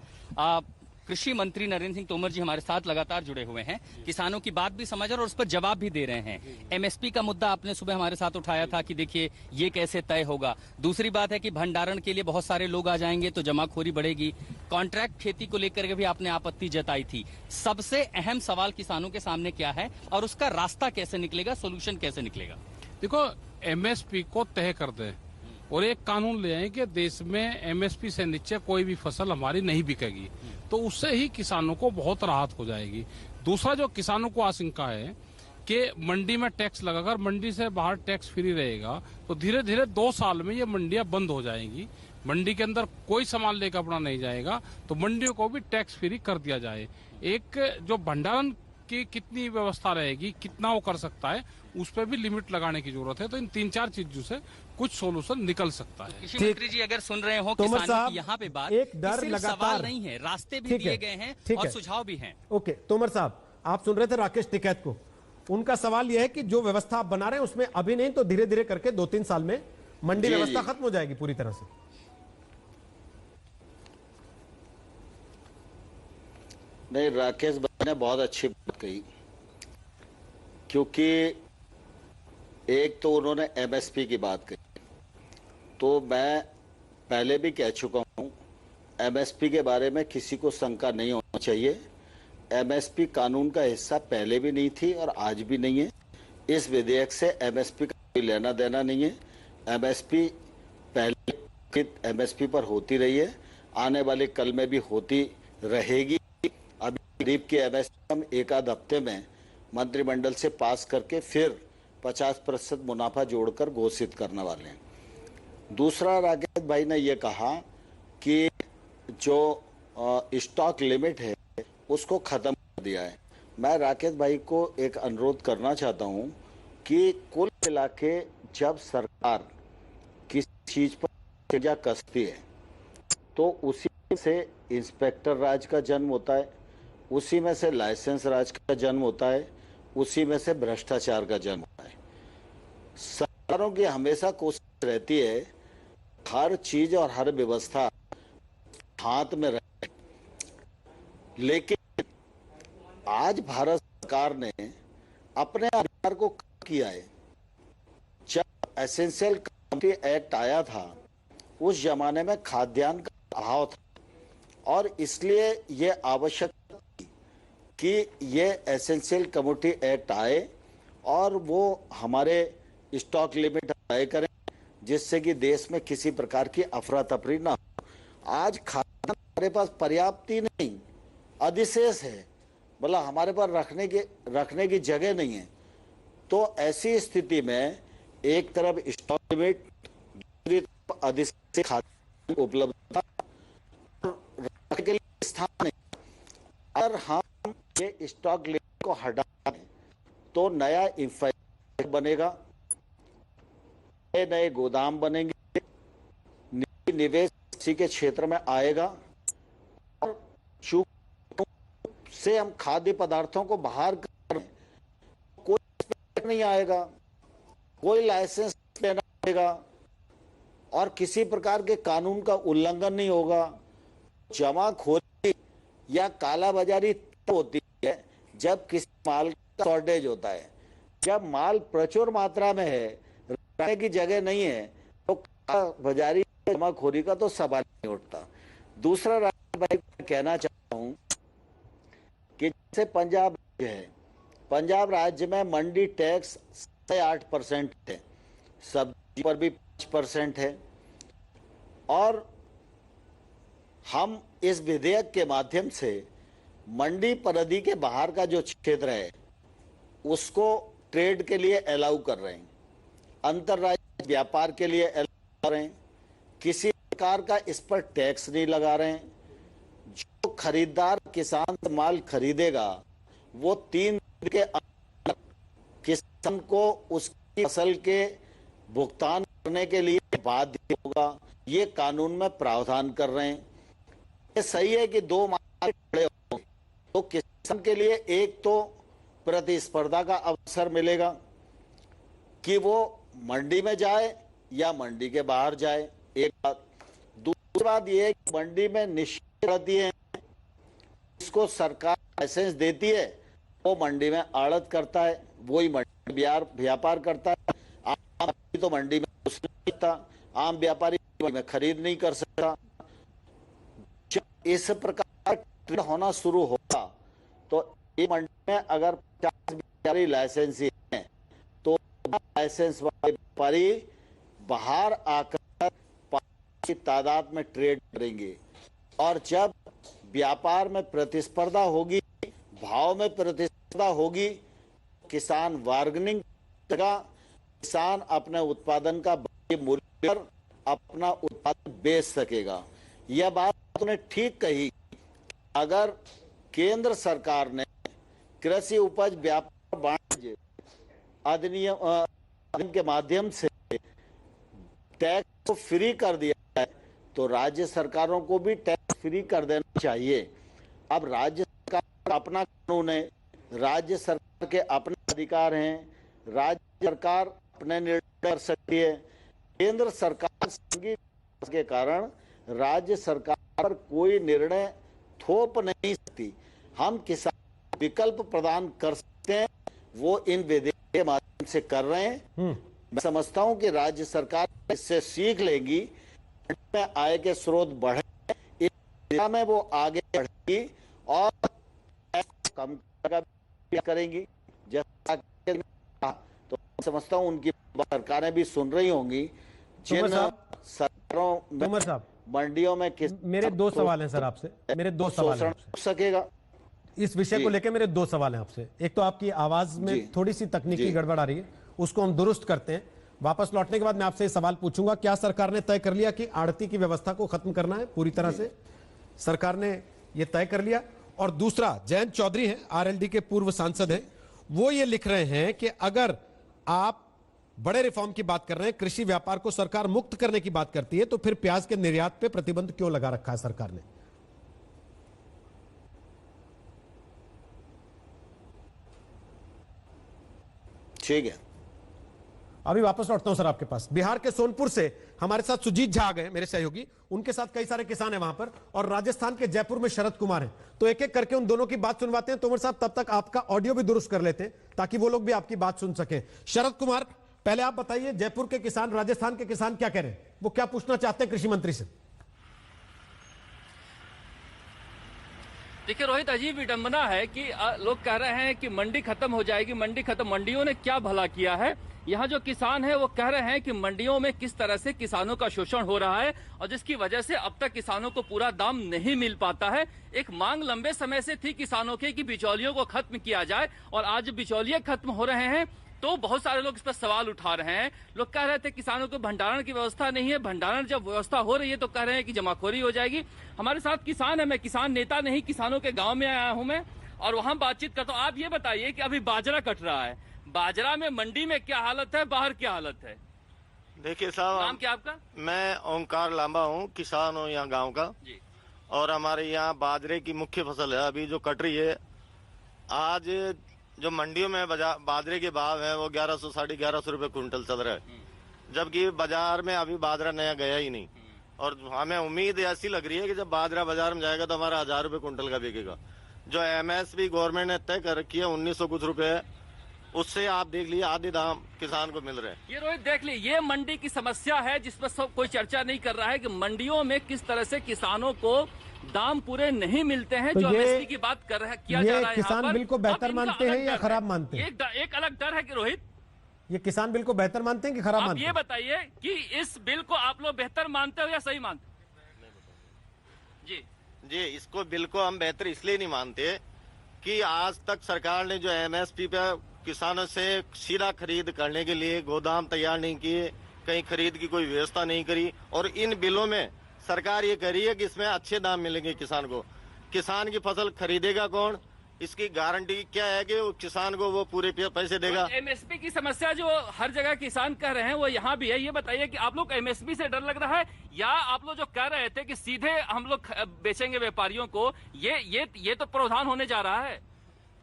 कृषि मंत्री नरेंद्र सिंह तोमर जी हमारे साथ लगातार जुड़े हुए हैं, किसानों की बात भी समझ और उस पर जवाब भी दे रहे हैं। एमएसपी का मुद्दा आपने सुबह हमारे साथ उठाया था कि देखिए ये कैसे तय होगा। दूसरी बात है कि भंडारण के लिए बहुत सारे लोग आ जाएंगे तो जमाखोरी बढ़ेगी। कॉन्ट्रैक्ट खेती को लेकर के भी आपने आपत्ति जताई थी। सबसे अहम सवाल किसानों के सामने क्या है और उसका रास्ता कैसे निकलेगा, सोल्यूशन कैसे निकलेगा? देखो, एमएसपी को तय कर दे और एक कानून ले आए कि देश में एमएसपी से नीचे कोई भी फसल हमारी नहीं बिकेगी, तो उससे ही किसानों को बहुत राहत हो जाएगी। दूसरा, जो किसानों को आशंका है कि मंडी में टैक्स लगाकर मंडी से बाहर टैक्स फ्री रहेगा, तो धीरे धीरे 2 साल में ये मंडियां बंद हो जाएंगी, मंडी के अंदर कोई सामान लेकर अपना नहीं जाएगा, तो मंडियों को भी टैक्स फ्री कर दिया जाए। एक जो भंडारण की कितनी व्यवस्था रहेगी, कितना वो कर सकता है, उस पर भी लिमिट लगाने की जरूरत है। तो इन 3-4 चीजों से कुछ सोल्यूशन निकल सकता है। कृषि मंत्री जी अगर सुन रहे हो किसानों की यहाँ पे बात, एक डर सिर्फ लगातार सवाल नहीं है, रास्ते भी दिए गए हैं और सुझाव भी हैं। ओके, तोमर साहब, आप सुन रहे थे राकेश टिकैत को। उनका सवाल यह है कि जो व्यवस्था आप बना रहे हैं उसमें अभी नहीं तो धीरे धीरे करके 2-3 साल में मंडी व्यवस्था खत्म हो जाएगी पूरी तरह से। नहीं, राकेश भाई ने बहुत अच्छी बात कही, क्योंकि एक तो उन्होंने एमएसपी की बात कही, तो मैं पहले भी कह चुका हूं, एमएसपी के बारे में किसी को शंका नहीं होना चाहिए। एमएसपी कानून का हिस्सा पहले भी नहीं थी और आज भी नहीं है। इस विधेयक से एमएसपी का कोई लेना देना नहीं है। एमएसपी पहले एमएसपी पर होती रही है, आने वाले कल में भी होती रहेगी। अभी करीब के एमएसपी हम एक आध हफ्ते में मंत्रिमंडल से पास करके फिर 50% मुनाफा जोड़कर घोषित करने वाले हैं। दूसरा, राकेश भाई ने यह कहा कि जो स्टॉक लिमिट है उसको खत्म कर दिया है। मैं राकेश भाई को एक अनुरोध करना चाहता हूं कि कुल मिला के जब सरकार किसी चीज पर सजा कसती है तो उसी से इंस्पेक्टर राज का जन्म होता है, उसी में से लाइसेंस राज का जन्म होता है, उसी में से भ्रष्टाचार का जन्म होता है। सरकारों की हमेशा कोशिश रहती है हर चीज और हर व्यवस्था हाथ में रहे, लेकिन आज भारत सरकार ने अपने अधिकार को किया है। जब एसेंशियल कमोडिटी एक्ट आया था उस जमाने में खाद्यान्न का अभाव था और इसलिए ये आवश्यक थी कि ये एसेंशियल कमोडिटी एक्ट आए और वो हमारे स्टॉक लिमिट तय करें, जिससे कि देश में किसी प्रकार की अफरा तफरी ना हो। आज खाद्यान्न हमारे पास पर्याप्त ही नहीं, अधिशेष है, मतलब हमारे पास रखने की जगह नहीं है। तो ऐसी स्थिति में एक तरफ स्टॉक लिमिट, दूसरी तरफ अधिशेष खाद्यान्न उपलब्धता रखने के लिए स्थान नहीं। अगर हम ये स्टॉक लिमिट को हटाएं तो नया इंफ्रास्ट्रक्चर बनेगा, नए गोदाम बनेंगे, निवेश इसी के क्षेत्र में आएगा और से हम खाद्य पदार्थों को बाहर कर कोई इंस्पेक्टर नहीं आएगा, कोई लाइसेंस लेना पड़ेगा और किसी प्रकार के कानून का उल्लंघन नहीं होगा। जमाखोरी या कालाबाजारी होती है जब किसी माल का शॉर्टेज होता है। जब माल प्रचुर मात्रा में है, रखने की जगह नहीं है, तो कालाबाजारी जमाखोरी का तो सवाल नहीं उठता। दूसरा भाई कहना चाहता हूं कि जैसे पंजाब राज्य है, पंजाब राज्य में मंडी टैक्स 8% है, सब्जी पर भी 5% है और हम इस विधेयक के माध्यम से मंडी परिधि के बाहर का जो क्षेत्र है उसको ट्रेड के लिए अलाउ कर रहे हैं, अंतर्राज्यीय व्यापार के लिए अलाउ कर रहे हैं, किसी प्रकार का इस पर टैक्स नहीं लगा रहे हैं। जो खरीदार किसान से माल खरीदेगा वो 3 दिन के अंदर किसान को उसकी फसल के भुगतान करने के लिए बाध्य होगा। ये कानून में प्रावधान कर रहे हैं। ये सही है कि 2 मार्केट खड़े होंगे तो किसान के लिए एक तो प्रतिस्पर्धा का अवसर मिलेगा कि वो मंडी में जाए या मंडी के बाहर जाए, एक बात। दूसरी बात यह है कि मंडी में निश्चित रहती है जिसको सरकार लाइसेंस देती है वो मंडी में आड़त करता है, वही मंडी व्यापार करता है। आम व्यापारी तो मंडी में घुस नहीं सकता, आम व्यापारी में खरीद नहीं कर सकता। जब इस प्रकार ट्रेड होना शुरू होगा तो ये मंडी में अगर 50 व्यापारी लाइसेंसी हैं तो लाइसेंस वाले व्यापारी बाहर आकर की तादाद में ट्रेड करेंगे, और जब व्यापार में प्रतिस्पर्धा होगी, भाव में प्रतिस्पर्धा होगी, किसान बार्गेनिंग करेगा, किसान अपने उत्पादन का मूल्य पर अपना उत्पादन बेच सकेगा। यह बात तुमने ठीक कही। अगर केंद्र सरकार ने कृषि उपज व्यापार वाणिज्य अधिनियम के माध्यम से टैक्स को फ्री कर दिया है तो राज्य सरकारों को भी टैक्स फ्री कर देना चाहिए। अब राज्य सरकार का अपना कानून है, राज्य सरकार के अपने अधिकार हैं, राज्य सरकार अपने निर्णय कर सकती है। केंद्र सरकार संघीय के कारण राज्य सरकार पर कोई निर्णय थोप नहीं सकती। हम किसान विकल्प प्रदान कर सकते हैं, वो इन विधेयक के माध्यम से कर रहे हैं। मैं समझता हूं कि राज्य सरकार इससे सीख लेगी, में आय के स्रोत बढ़े, इस दिशा में वो आगे बढ़ेगी और कम करेंगी। जैसा तो समझता हूं उनकी सरकारें भी सुन रही होंगी। जिन सरकारों में मंडियों में मेरे दो सवाल हैं सर आपसे, मेरे दो सवाल हैं आपसे। सकेगा इस विषय को लेकर मेरे दो सवाल हैं आपसे। एक तो आपकी आवाज में थोड़ी सी तकनीकी गड़बड़ आ रही है, उसको हम दुरुस्त करते हैं। वापस लौटने के बाद मैं आपसे सवाल पूछूंगा, क्या सरकार ने तय कर लिया कि आड़ती की व्यवस्था को खत्म करना है पूरी तरह से? सरकार ने यह तय कर लिया। और दूसरा, जयंत चौधरी हैं, आरएलडी के पूर्व सांसद हैं, वो ये लिख रहे हैं कि अगर आप बड़े रिफॉर्म की बात कर रहे हैं, कृषि व्यापार को सरकार मुक्त करने की बात करती है, तो फिर प्याज के निर्यात पे प्रतिबंध क्यों लगा रखा है सरकार ने? ठीक है, अभी वापस लौटता हूं सर आपके पास। बिहार के सोनपुर से हमारे साथ सुजीत झा आ गए, मेरे सहयोगी, उनके साथ कई सारे किसान हैं वहां पर, और राजस्थान के जयपुर में शरद कुमार हैं। तो एक एक करके उन दोनों की बात सुनवाते हैं। तोमर साहब, तब तक आपका ऑडियो भी दुरुस्त कर लेते हैं ताकि वो लोग भी आपकी बात सुन सकें। शरद कुमार, पहले आप बताइए, जयपुर के किसान, राजस्थान के किसान क्या कह रहे हैं, वो क्या पूछना चाहते हैं कृषि मंत्री से? देखिए रोहित, अजीब विडंबना है कि लोग कह रहे हैं कि मंडी खत्म हो जाएगी, मंडी खत्म। मंडियों ने क्या भला किया है? यहाँ जो किसान है वो कह रहे हैं कि मंडियों में किस तरह से किसानों का शोषण हो रहा है और जिसकी वजह से अब तक किसानों को पूरा दाम नहीं मिल पाता है। एक मांग लंबे समय से थी किसानों की कि बिचौलियों को खत्म किया जाए, और आज बिचौलिए खत्म हो रहे हैं तो बहुत सारे लोग इस पर सवाल उठा रहे हैं। लोग कह रहे थे किसानों को भंडारण की व्यवस्था नहीं है, भंडारण जब व्यवस्था हो रही है तो कह रहे हैं कि जमाखोरी हो जाएगी। हमारे साथ किसान है, मैं किसान नेता नहीं, किसानों के गांव में आया हूं मैं, और वहां बातचीत करता हूं। आप ये बताइए कि अभी बाजरा कट रहा है, बाजरा में मंडी में क्या हालत है, बाहर क्या हालत है? देखिए साहब, नाम क्या आपका? मैं ओंकार लांबा हूँ, किसान हूँ यहाँ गाँव का जी। और हमारे यहाँ बाजरे की मुख्य फसल है अभी जो कट रही है। आज जो मंडियों में बाजरे के भाव है वो 1100 साढ़े 1100 रुपए क्विंटल चल रहा है, जबकि बाजार में अभी बाजरा नया गया ही नहीं। और हमें उम्मीद ऐसी लग रही है कि जब बाजरा बाजार में जाएगा तो हमारा 1000 रुपए क्विंटल का बिकेगा। जो एमएसपी गवर्नमेंट ने तय कर रखी है 1900 कुछ रुपए, उससे आप देख लीजिए आधे दाम किसान को मिल रहे हैं। ये रोहित देख लीजिए, ये मंडी की समस्या है जिस पर सब कोई चर्चा नहीं कर रहा है कि मंडियों में किस तरह से किसानों को दाम पूरे नहीं मिलते हैं। तो जो एमएसपी की बात कर रहे किया जा रहा है, किसान बिल को बेहतर मानते हैं या खराब मानते हैं? एक अलग डर है कि रोहित, ये किसान बिल को बेहतर मानते हैं कि खराब मानते हैं? ये बताइए कि इस बिल को आप लोग बेहतर मानते हो या सही मानते हो? जी, इसको बिल को हम बेहतर इसलिए नहीं मानते कि आज तक सरकार ने जो एमएसपी पे किसानों से सीधा खरीद करने के लिए गोदाम तैयार नहीं किए, कहीं खरीद की कोई व्यवस्था नहीं करी, और इन बिलों में सरकार ये कह रही है कि इसमें अच्छे दाम मिलेंगे किसान को। किसान की फसल खरीदेगा कौन? इसकी गारंटी क्या है कि वो किसान को वो पूरे पैसे देगा? एमएसपी की समस्या जो हर जगह किसान कह रहे हैं वो यहाँ भी है। ये बताइए कि आप लोग एमएसपी से डर लग रहा है या आप लोग जो कह रहे थे कि सीधे हम लोग बेचेंगे व्यापारियों को, ये तो प्रावधान होने जा रहा है?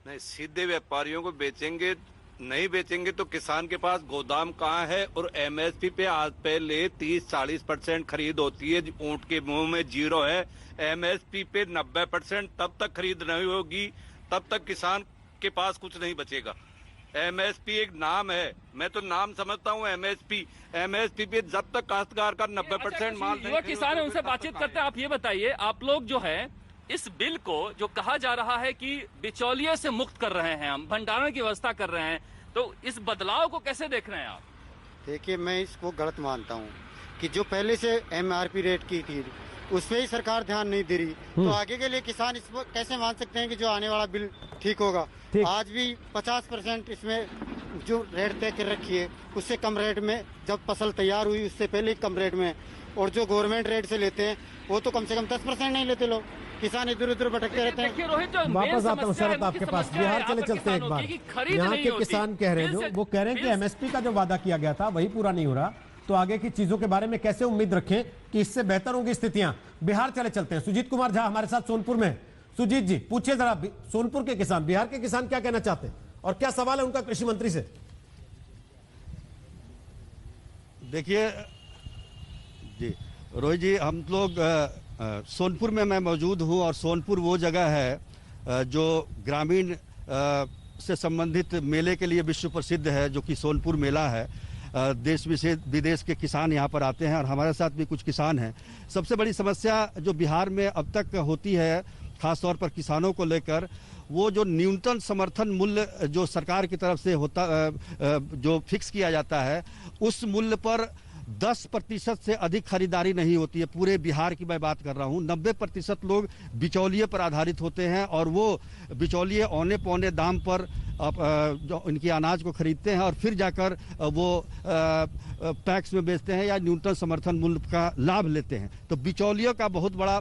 नहीं, सीधे व्यापारियों को बेचेंगे नहीं बेचेंगे तो किसान के पास गोदाम कहाँ है? और एमएसपी पे आज पहले 30-40% खरीद होती है, ऊंट के मुंह में जीरो है। एमएसपी पे 90% तब तक खरीद नहीं होगी, तब तक किसान के पास कुछ नहीं बचेगा। एमएसपी एक नाम है, मैं तो नाम समझता हूँ एमएसपी। एमएसपी पे जब तक काश्तकार का 90% माल युवा किसान है, उनसे बातचीत करते हैं। आप ये बताइए, आप लोग जो है इस बिल को जो कहा जा रहा है कि बिचौलिए से मुक्त कर रहे हैं, हम भंडारण की व्यवस्था कर रहे हैं, तो इस बदलाव को कैसे देख रहे हैं आप? देखिए, मैं इसको गलत मानता हूँ कि जो पहले से एमआरपी रेट की थी उस पर ही सरकार ध्यान नहीं दे रही, तो आगे के लिए किसान इस पर कैसे मान सकते हैं कि जो आने वाला बिल ठीक होगा? आज भी 50% इसमें जो रेट तय कर रखी है उससे कम रेट में, जब फसल तैयार हुई उससे पहले ही कम रेट में, और जो गवर्नमेंट रेट से लेते हैं वो तो कम से कम 10% नहीं लेते लोग। किसान इधर उधर भटकते रहते हैं। वापस आता हूँ शरद आपके पास, बिहार चले चलते हैं एक बार। यहाँ के किसान कह रहे हैं, वो कह रहे हैं कि एमएसपी का जो वादा किया गया था वही पूरा नहीं हो रहा, तो आगे की चीजों के बारे में कैसे उम्मीद रखें कि इससे बेहतर होंगी स्थितियां। बिहार चले चलते हैं, सुजीत कुमार झा हमारे साथ सोनपुर में। सुजीत जी, पूछिए जरा, सोनपुर के किसान, बिहार के किसान क्या कहना चाहते हैं और क्या सवाल है उनका कृषि मंत्री से? देखिए जी रोहित जी, हम लोग सोनपुर में मैं मौजूद हूं, और सोनपुर वो जगह है जो ग्रामीण से संबंधित मेले के लिए विश्व प्रसिद्ध है, जो कि सोनपुर मेला है। देश विदेश के किसान यहाँ पर आते हैं, और हमारे साथ भी कुछ किसान हैं। सबसे बड़ी समस्या जो बिहार में अब तक होती है, खासतौर पर किसानों को लेकर, वो जो न्यूनतम समर्थन मूल्य जो सरकार की तरफ से होता, जो फिक्स किया जाता है, उस मूल्य पर 10% से अधिक खरीदारी नहीं होती है। पूरे बिहार की मैं बात कर रहा हूँ। 90% लोग बिचौलिए पर आधारित होते हैं, और वो बिचौलिए औने पौने दाम पर जो इनकी अनाज को खरीदते हैं, और फिर जाकर वो पैक्स में बेचते हैं या न्यूनतम समर्थन मूल्य का लाभ लेते हैं। तो बिचौलियों का बहुत बड़ा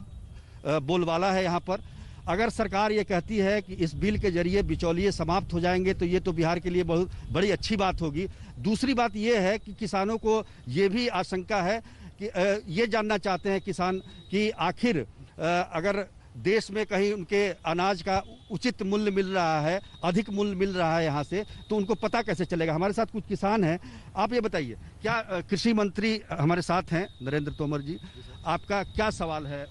बोलबाला है यहाँ पर। अगर सरकार ये कहती है कि इस बिल के जरिए बिचौलिए समाप्त हो जाएंगे, तो ये तो बिहार के लिए बहुत बड़ी अच्छी बात होगी। दूसरी बात ये है कि किसानों को ये भी आशंका है कि ये जानना चाहते हैं किसान कि आखिर अगर देश में कहीं उनके अनाज का उचित मूल्य मिल रहा है, अधिक मूल्य मिल रहा है यहाँ से, तो उनको पता कैसे चलेगा? हमारे साथ कुछ किसान हैं। आप ये बताइए, क्या कृषि मंत्री हमारे साथ हैं नरेंद्र तोमर जी, आपका क्या सवाल है?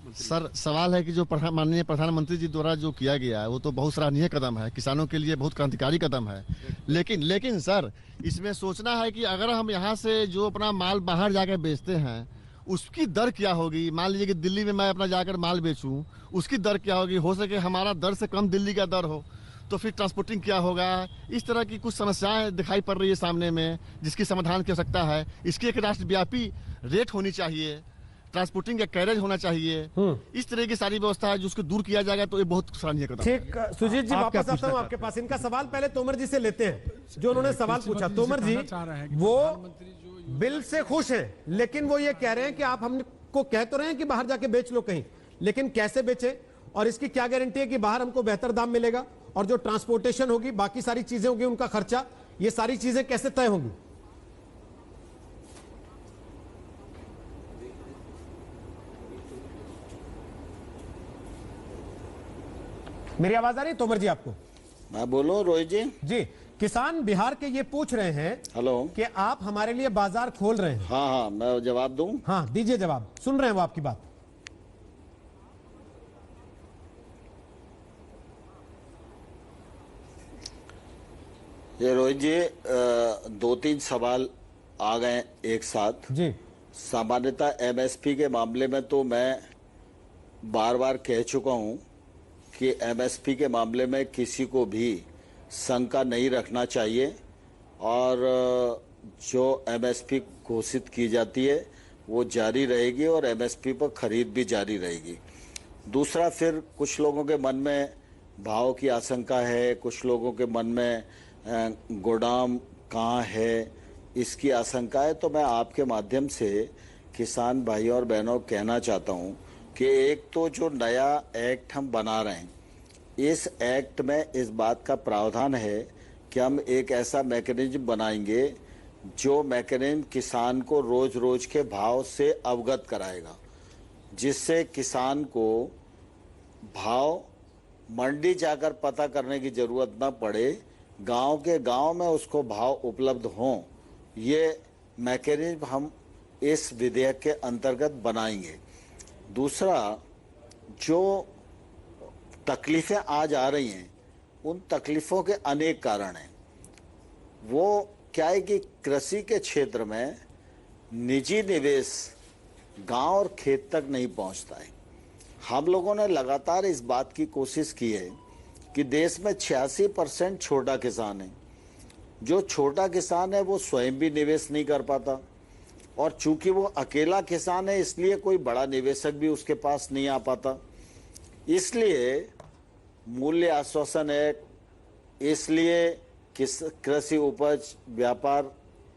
सर, सवाल है कि जो माननीय प्रधानमंत्री जी द्वारा जो किया गया है वो तो बहुत सराहनीय कदम है, किसानों के लिए बहुत क्रांतिकारी कदम है। लेकिन सर, इसमें सोचना है कि अगर हम यहाँ से जो अपना माल बाहर जाकर बेचते हैं उसकी दर क्या होगी? मान लीजिए कि दिल्ली में मैं अपना जाकर माल बेचूं, उसकी दर क्या होगी? हो सके हमारा दर से कम दिल्ली का दर हो, तो फिर ट्रांसपोर्टिंग क्या होगा? इस तरह की कुछ समस्याएं दिखाई पड़ रही है सामने में, जिसकी समाधान की आवश्यकता है। इसकी एक राष्ट्रव्यापी रेट होनी चाहिए, ट्रांसपोर्टिंग का कैरेज होना चाहिए। इस तरह की सारी व्यवस्था है, जो उसको दूर किया जाएगा तो ये बहुत सराहनीय कदम। ठीक, सुजीत जी वापस आता हूं आपके पास। इनका सवाल पहले तोमर जी से लेते हैं, जो उन्होंने सवाल पूछा। तोमर जी, वो बिल से खुश हैं, लेकिन वो ये कह रहे हैं कि आप हमको कह तो रहे हैं कि बाहर जाके बेच लो कहीं, लेकिन कैसे बेचे, और इसकी क्या गारंटी है कि बाहर हमको बेहतर दाम मिलेगा, और जो ट्रांसपोर्टेशन होगी, बाकी सारी चीजें होगी, उनका खर्चा, ये सारी चीजें कैसे तय होंगी? मेरी आवाज आ रही है तोमर जी आपको? मैं बोलूं रोहित जी? जी, किसान बिहार के ये पूछ रहे हैं हेलो कि आप हमारे लिए बाजार खोल रहे हैं। हाँ, मैं जवाब दूं? हाँ, दीजिए जवाब, सुन रहे हैं वो आपकी बात। ये रोहित जी, 2-3 सवाल आ गए एक साथ जी। सामान्यतः एमएसपी के मामले में तो मैं बार बार कह चुका हूं कि एमएसपी के मामले में किसी को भी शंका नहीं रखना चाहिए, और जो एमएसपी घोषित की जाती है वो जारी रहेगी, और एमएसपी पर खरीद भी जारी रहेगी। दूसरा, फिर कुछ लोगों के मन में भाव की आशंका है, कुछ लोगों के मन में गोदाम कहाँ है इसकी आशंका है। तो मैं आपके माध्यम से किसान भाइयों और बहनों कहना चाहता हूँ कि एक तो जो नया एक्ट हम बना रहे हैं, इस एक्ट में इस बात का प्रावधान है कि हम एक ऐसा मैकेनिज्म बनाएंगे जो मैकेनिज्म किसान को रोज रोज के भाव से अवगत कराएगा, जिससे किसान को भाव मंडी जाकर पता करने की जरूरत न पड़े, गांव के गांव में उसको भाव उपलब्ध हों, ये मैकेनिज्म हम इस विधेयक के अंतर्गत बनाएंगे। दूसरा, जो तकलीफें आज आ रही हैं, उन तकलीफों के अनेक कारण हैं। वो क्या है कि कृषि के क्षेत्र में निजी निवेश गांव और खेत तक नहीं पहुंचता है। हम लोगों ने लगातार इस बात की कोशिश की है कि देश में 86% छोटा किसान है। जो छोटा किसान है वो स्वयं भी निवेश नहीं कर पाता, और चूंकि वो अकेला किसान है इसलिए कोई बड़ा निवेशक भी उसके पास नहीं आ पाता। इसलिए मूल्य आश्वासन एक्ट, इसलिए कृषि उपज व्यापार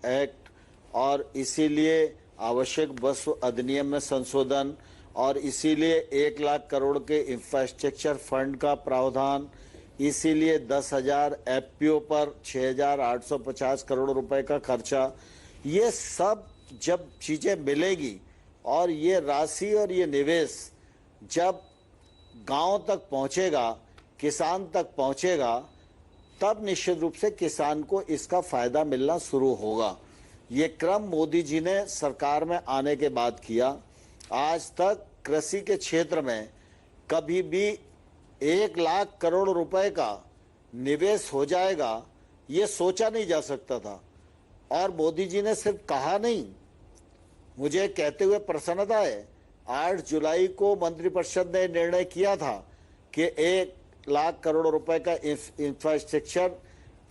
एक्ट, और इसीलिए आवश्यक वस्तु अधिनियम में संशोधन, और इसीलिए 1 लाख करोड़ के इंफ्रास्ट्रक्चर फंड का प्रावधान, इसीलिए 10,000 एफपीओ पर 6,850 करोड़ रुपए का खर्चा। ये सब जब चीजें मिलेगी और ये राशि और ये निवेश जब गांव तक पहुंचेगा, किसान तक पहुंचेगा, तब निश्चित रूप से किसान को इसका फायदा मिलना शुरू होगा। ये क्रम मोदी जी ने सरकार में आने के बाद किया। आज तक कृषि के क्षेत्र में कभी भी 1 लाख करोड़ रुपए का निवेश हो जाएगा ये सोचा नहीं जा सकता था। और मोदी जी ने सिर्फ कहा नहीं, मुझे कहते हुए प्रसन्नता है, 8 जुलाई को मंत्रिपरिषद ने निर्णय किया था कि 1 लाख करोड़ रुपए का इंफ्रास्ट्रक्चर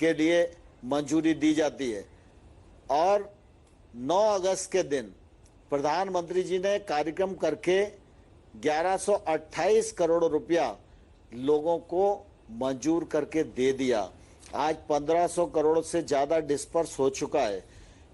के लिए मंजूरी दी जाती है। और 9 अगस्त के दिन प्रधानमंत्री जी ने कार्यक्रम करके 1128 करोड़ रुपया लोगों को मंजूर करके दे दिया। आज 1500 करोड़ से ज्यादा डिस्पर्स हो चुका है।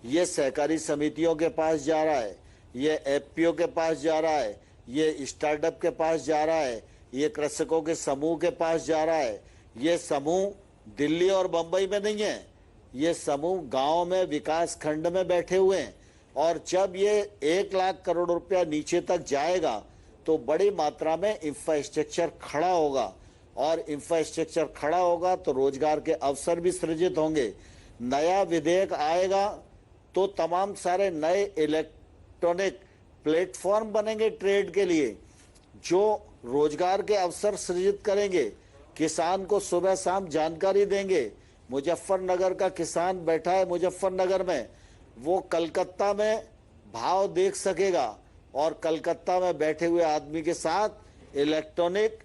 ये सहकारी समितियों के पास जा रहा है, ये एफपीओ के पास जा रहा है, ये स्टार्टअप के पास जा रहा है, ये कृषकों के समूह के पास जा रहा है। ये समूह दिल्ली और बंबई में नहीं है, ये समूह गांव में विकास खंड में बैठे हुए हैं। और जब ये 1 लाख करोड़ रुपया नीचे तक जाएगा तो बड़ी मात्रा में इंफ्रास्ट्रक्चर खड़ा होगा, और इंफ्रास्ट्रक्चर खड़ा होगा तो रोजगार के अवसर भी सृजित होंगे। नया विधेयक आएगा तो तमाम सारे नए इलेक्ट्रॉनिक प्लेटफॉर्म बनेंगे ट्रेड के लिए, जो रोजगार के अवसर सृजित करेंगे, किसान को सुबह शाम जानकारी देंगे। मुजफ्फरनगर का किसान बैठा है मुजफ्फरनगर में, वो कलकत्ता में भाव देख सकेगा, और कलकत्ता में बैठे हुए आदमी के साथ इलेक्ट्रॉनिक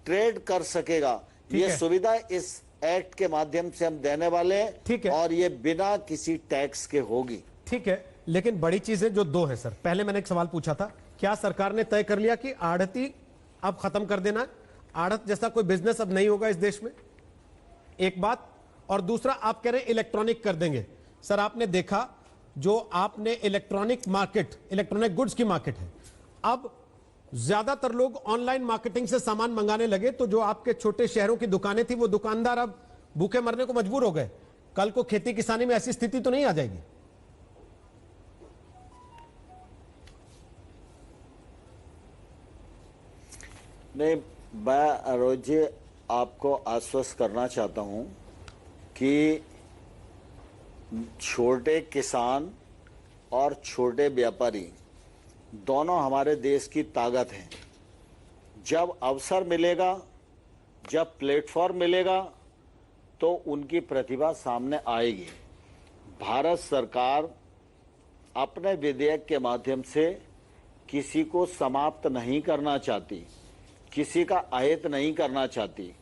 ट्रेड कर सकेगा। ये सुविधा इस एक्ट के माध्यम से हम देने वाले हैं। ठीक है, और ये बिना किसी टैक्स के होगी। ठीक है, लेकिन बड़ी चीजें जो 2 है सर। पहले मैंने एक सवाल पूछा था, क्या सरकार ने तय कर लिया कि आढ़ती अब खत्म कर देना है? आढ़त जैसा कोई बिजनेस अब नहीं होगा इस देश में, एक बात। और दूसरा, आप कह रहे हैं इलेक्ट्रॉनिक कर देंगे। सर आपने देखा जो आपने इलेक्ट्रॉनिक मार्केट, इलेक्ट्रॉनिक गुड्स की मार्केट है, अब ज्यादातर लोग ऑनलाइन मार्केटिंग से सामान मंगाने लगे, तो जो आपके छोटे शहरों की दुकानें थी वो दुकानदार अब भूखे मरने को मजबूर हो गए। कल को खेती किसानी में ऐसी स्थिति तो नहीं आ जाएगी? नहीं, मैं रोज जी आपको आश्वस्त करना चाहता हूं कि छोटे किसान और छोटे व्यापारी दोनों हमारे देश की ताकत हैं। जब अवसर मिलेगा, जब प्लेटफॉर्म मिलेगा, तो उनकी प्रतिभा सामने आएगी। भारत सरकार अपने विधेयक के माध्यम से किसी को समाप्त नहीं करना चाहती, किसी का अहित नहीं करना चाहती।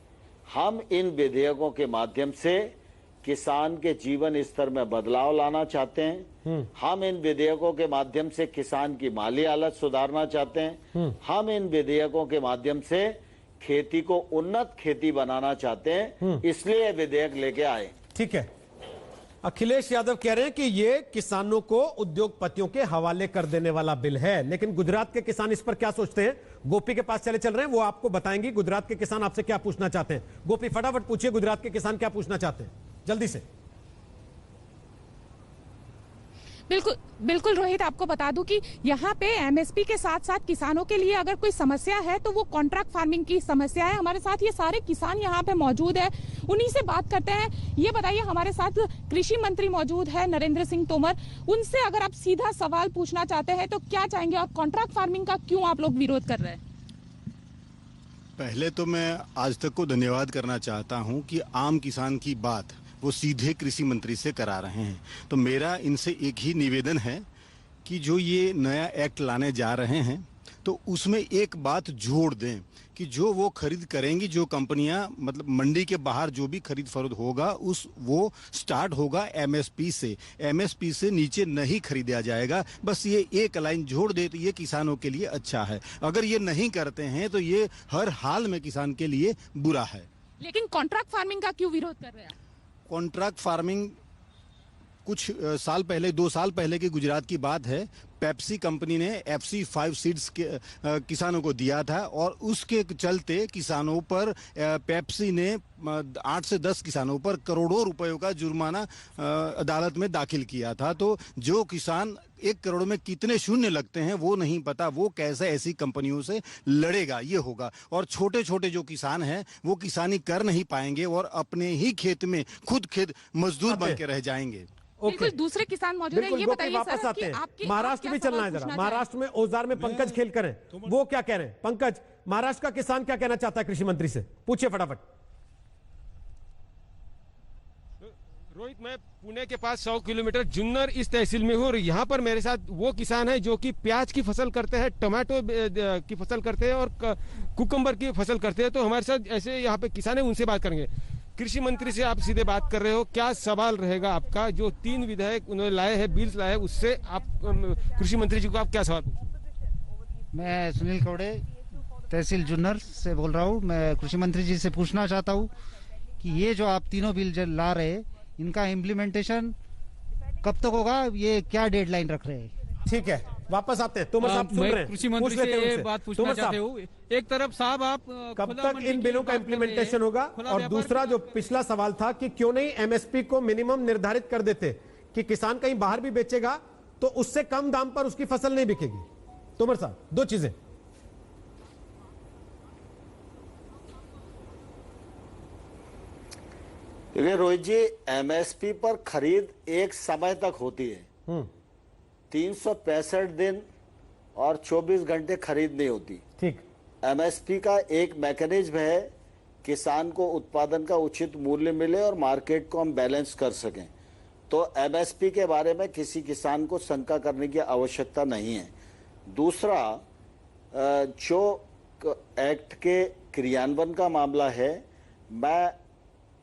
हम इन विधेयकों के माध्यम से किसान के जीवन स्तर में बदलाव लाना चाहते हैं। हम इन विधेयकों के माध्यम से किसान की माली हालत सुधारना चाहते हैं। हम इन विधेयकों के माध्यम से खेती को उन्नत खेती बनाना चाहते हैं, इसलिए विधेयक लेके आए। ठीक है, अखिलेश यादव कह रहे हैं कि ये किसानों को उद्योगपतियों के हवाले कर देने वाला बिल है, लेकिन गुजरात के किसान इस पर क्या सोचते हैं? गोपी के पास चल रहे हैं, वो आपको बताएंगे गुजरात के किसान आपसे क्या पूछना चाहते हैं। गोपी फटाफट पूछिए, गुजरात के किसान क्या पूछना चाहते हैं, जल्दी से। बिल्कुल बिल्कुल रोहित, आपको बता दूं कि यहाँ पे एमएसपी के साथ साथ किसानों के लिए अगर कोई समस्या है तो वो कॉन्ट्रैक्ट फार्मिंग की समस्या है। हमारे साथ ये सारे किसान यहाँ पे मौजूद है, उन्हीं से बात करते हैं। ये बताइए, हमारे साथ कृषि मंत्री मौजूद है नरेंद्र सिंह तोमर, उनसे अगर आप सीधा सवाल पूछना चाहते हैं तो क्या चाहेंगे और कॉन्ट्रैक्ट फार्मिंग का क्यों आप लोग विरोध कर रहे हैं? पहले तो मैं आज तक को धन्यवाद करना चाहता हूं कि आम किसान की बात वो सीधे कृषि मंत्री से करा रहे हैं। तो मेरा इनसे एक ही निवेदन है कि जो ये नया एक्ट लाने जा रहे हैं तो उसमें एक बात जोड़ दें कि जो वो खरीद करेंगी, जो कंपनियां मतलब मंडी के बाहर जो भी खरीद फरोख्त होगा वो स्टार्ट होगा एमएसपी से। एमएसपी से नीचे नहीं खरीदा जाएगा। बस ये एक लाइन जोड़ दे तो ये किसानों के लिए अच्छा है। अगर ये नहीं करते हैं तो ये हर हाल में किसान के लिए बुरा है। लेकिन कॉन्ट्रैक्ट फार्मिंग का क्यों विरोध कर रहे हैं? कॉन्ट्रैक्ट फार्मिंग कुछ साल पहले, 2 साल पहले की गुजरात की बात है। पेप्सी कंपनी ने FC5 सीड्स किसानों को दिया था और उसके चलते किसानों पर पेप्सी ने 8 से 10 किसानों पर करोड़ों रुपयों का जुर्माना अदालत में दाखिल किया था। तो जो किसान 1 करोड़ में कितने शून्य लगते हैं वो नहीं पता, वो कैसे ऐसी कंपनियों से लड़ेगा, ये होगा। और छोटे छोटे जो किसान हैं वो किसानी कर नहीं पाएंगे और अपने ही खेत में खुद खेत मजदूर बन के रह जाएंगे। बिल्कुल, दूसरे किसान मौजूद हैं। ये बताइए वापस सर आते कि हैं, आपकी महाराष्ट्र भी चलना है जरा। महाराष्ट्र में औजार में पंकज खेल करें, वो क्या कह रहे हैं? पंकज, महाराष्ट्र का किसान क्या कहना चाहता है कृषि मंत्री से? पूछिए फटाफट। रोहित, मैं पुणे के पास 100 किलोमीटर जुन्नर इस तहसील में हूँ और यहाँ पर मेरे साथ वो किसान है जो कि प्याज की फसल करते हैं, टमाटो की फसल करते हैं और कुकम्बर की फसल करते हैं। तो हमारे साथ ऐसे यहाँ पे किसान है, उनसे बात करेंगे। कृषि मंत्री से आप सीधे बात कर रहे हो, क्या सवाल रहेगा आपका? जो 3 विधेयक उन्होंने लाए हैं, बिल्स लाए हैं, उससे आप कृषि मंत्री जी को आप क्या सवाल पूछेंगे? मैं सुनील कौड़े तहसील जुन्नर से बोल रहा हूँ। मैं कृषि मंत्री जी से पूछना चाहता हूँ कि ये जो आप तीनों बिल ला रहे हैं, इनका इम्प्लीमेंटेशन कब तक होगा? ये क्या डेडलाइन रख रहे हैं? ठीक है, वापस आते हैं। तोमर साहब सुन रहे हैं, कृषि मंत्री से ये बात पूछना चाहते हो। एक तरफ साहब आप कब तक इन बिलों का इम्प्लीमेंटेशन होगा, और दूसरा जो पिछला सवाल था कि क्यों नहीं एमएसपी को मिनिमम निर्धारित कर देते कि किसान कहीं बाहर भी बेचेगा तो उससे कम दाम पर उसकी फसल नहीं बिकेगी। तोमर साहब, 2 चीजें। देखिए रोहित जी, एमएसपी पर खरीद एक समय तक होती है, 365 दिन और 24 घंटे खरीद नहीं होती। ठीक। एमएसपी का एक मैकेनिज्म है, किसान को उत्पादन का उचित मूल्य मिले और मार्केट को हम बैलेंस कर सकें। तो एमएसपी के बारे में किसी किसान को शंका करने की आवश्यकता नहीं है। दूसरा, जो एक्ट के क्रियान्वयन का मामला है, मैं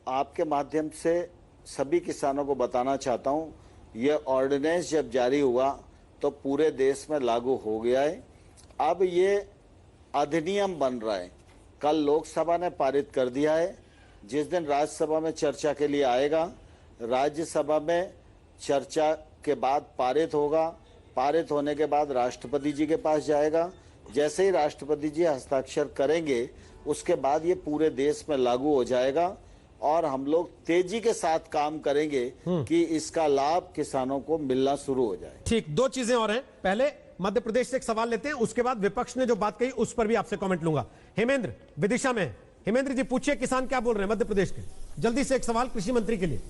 आपके माध्यम से सभी किसानों को बताना चाहता हूं, यह ऑर्डिनेंस जब जारी हुआ तो पूरे देश में लागू हो गया है। अब ये अधिनियम बन रहा है। कल लोकसभा ने पारित कर दिया है। जिस दिन राज्यसभा में चर्चा के लिए आएगा, राज्यसभा में चर्चा के बाद पारित होगा। पारित होने के बाद राष्ट्रपति जी के पास जाएगा। जैसे ही राष्ट्रपति जी हस्ताक्षर करेंगे, उसके बाद ये पूरे देश में लागू हो जाएगा और हम लोग तेजी के साथ काम करेंगे कि इसका लाभ किसानों को मिलना शुरू हो जाए। ठीक, 2 चीजें और हैं। पहले मध्य प्रदेश से एक सवाल लेते हैं, उसके बाद विपक्ष ने जो बात कही उस पर भी आपसे कमेंट लूंगा। हेमेंद्र विदिशा में। हेमेंद्र जी, पूछिए किसान क्या बोल रहे हैं मध्य प्रदेश के। जल्दी से एक सवाल कृषि मंत्री के लिए।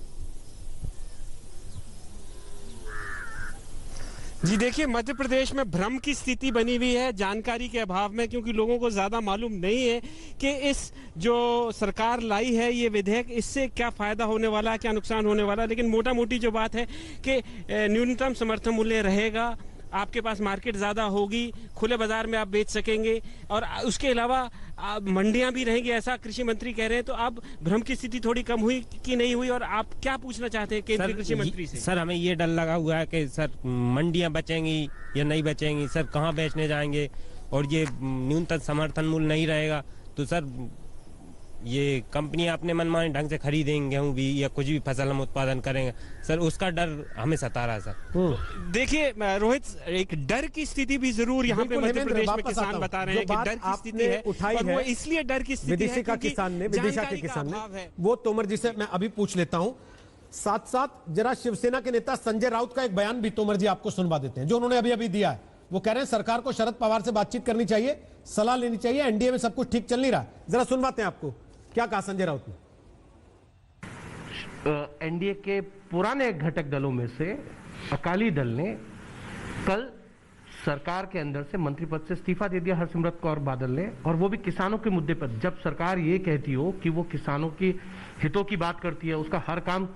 जी देखिए, मध्य प्रदेश में भ्रम की स्थिति बनी हुई है जानकारी के अभाव में, क्योंकि लोगों को ज़्यादा मालूम नहीं है कि इस जो सरकार लाई है ये विधेयक, इससे क्या फ़ायदा होने वाला है, क्या नुकसान होने वाला है। लेकिन मोटा मोटी जो बात है कि न्यूनतम समर्थन मूल्य रहेगा, आपके पास मार्केट ज़्यादा होगी, खुले बाजार में आप बेच सकेंगे और उसके अलावा मंडियां भी रहेंगी, ऐसा कृषि मंत्री कह रहे हैं। तो अब भ्रम की स्थिति थोड़ी कम हुई कि नहीं हुई, और आप क्या पूछना चाहते हैं केंद्रीय कृषि मंत्री से? सर, हमें ये डर लगा हुआ है कि सर मंडियां बचेंगी या नहीं बचेंगी, सर कहाँ बेचने जाएंगे, और ये न्यूनतम समर्थन मूल्य नहीं रहेगा तो सर ये कंपनियां अपने मनमाने ढंग से खरीदेंगे गेहूं भी या कुछ भी फसल हम उत्पादन करेंगे, सर उसका डर हमें सता रहा है सर। देखिए रोहित, एक डर की स्थिति भी जरूर यहाँ पे मध्य प्रदेश में किसान बता रहे हैं कि डर की स्थिति है, और वो इसलिए डर की स्थिति है विदिशा के किसान ने, वो तोमर जी से मैं अभी पूछ लेता हूं। साथ साथ जरा शिवसेना के नेता संजय राउत का एक बयान भी तोमर जी आपको सुनवा देते हैं, जो उन्होंने अभी अभी दिया है। वो कह रहे हैं सरकार को शरद पवार से बातचीत करनी चाहिए, सलाह लेनी चाहिए, एनडीए में सब कुछ ठीक चल नहीं रहा। जरा सुनवाते हैं आपको क्या कहा संजय राउत ने। एनडीए के पुराने घटक दलों में से अकाली दल ने कल सरकार के अंदर से मंत्री पद से इस्तीफा दे दिया हरसिमरत कौर बादल ने, और वो भी किसानों के मुद्दे पर। जब सरकार ये कहती हो कि वो किसानों की हितों की बात करती है, उसका हर काम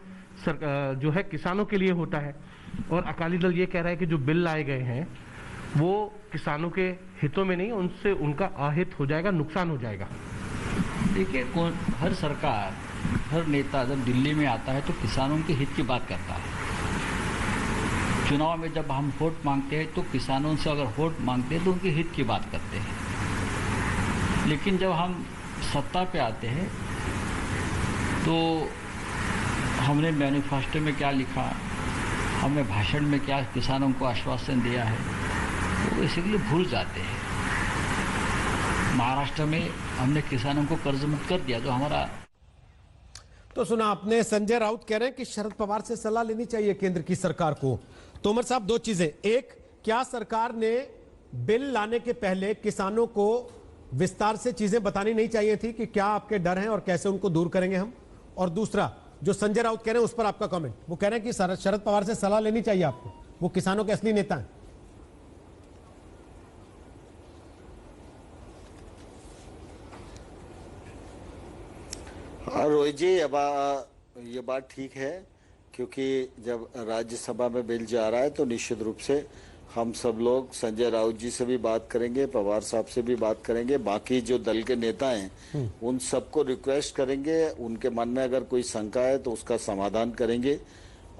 जो है किसानों के लिए होता है, और अकाली दल ये कह रहा है कि जो बिल लाए गए हैं वो किसानों के हितों में नहीं, उनसे उनका अहित हो जाएगा, नुकसान हो जाएगा। देखिए, हर सरकार, हर नेता जब दिल्ली में आता है तो किसानों के हित की बात करता है। चुनाव में जब हम वोट मांगते हैं तो किसानों से अगर वोट मांगते हैं तो उनके हित की बात करते हैं। लेकिन जब हम सत्ता पे आते हैं तो हमने मैनिफेस्टो में क्या लिखा, हमने भाषण में क्या किसानों को आश्वासन दिया है, तो इसीलिए भूल जाते हैं। महाराष्ट्र में हमने किसानों को कर्ज मुक्त कर दिया, जो हमारा। तो सुना आपने, संजय राउत कह रहे हैं कि शरद पवार से सलाह लेनी चाहिए केंद्र की सरकार को। तोमर साहब, दो चीजें, एक, क्या सरकार ने बिल लाने के पहले किसानों को विस्तार से चीजें बतानी नहीं चाहिए थी कि क्या आपके डर हैं और कैसे उनको दूर करेंगे हम? और दूसरा, जो संजय राउत कह रहे हैं उस पर आपका कमेंट। वो कह रहे हैं कि शरद पवार से सलाह लेनी चाहिए आपको, वो किसानों के असली नेता हैं। हाँ रोहित जी, ये बात ठीक है, क्योंकि जब राज्यसभा में बिल जा रहा है तो निश्चित रूप से हम सब लोग संजय राउत जी से भी बात करेंगे, पवार साहब से भी बात करेंगे, बाकी जो दल के नेता हैं उन सबको रिक्वेस्ट करेंगे, उनके मन में अगर कोई शंका है तो उसका समाधान करेंगे।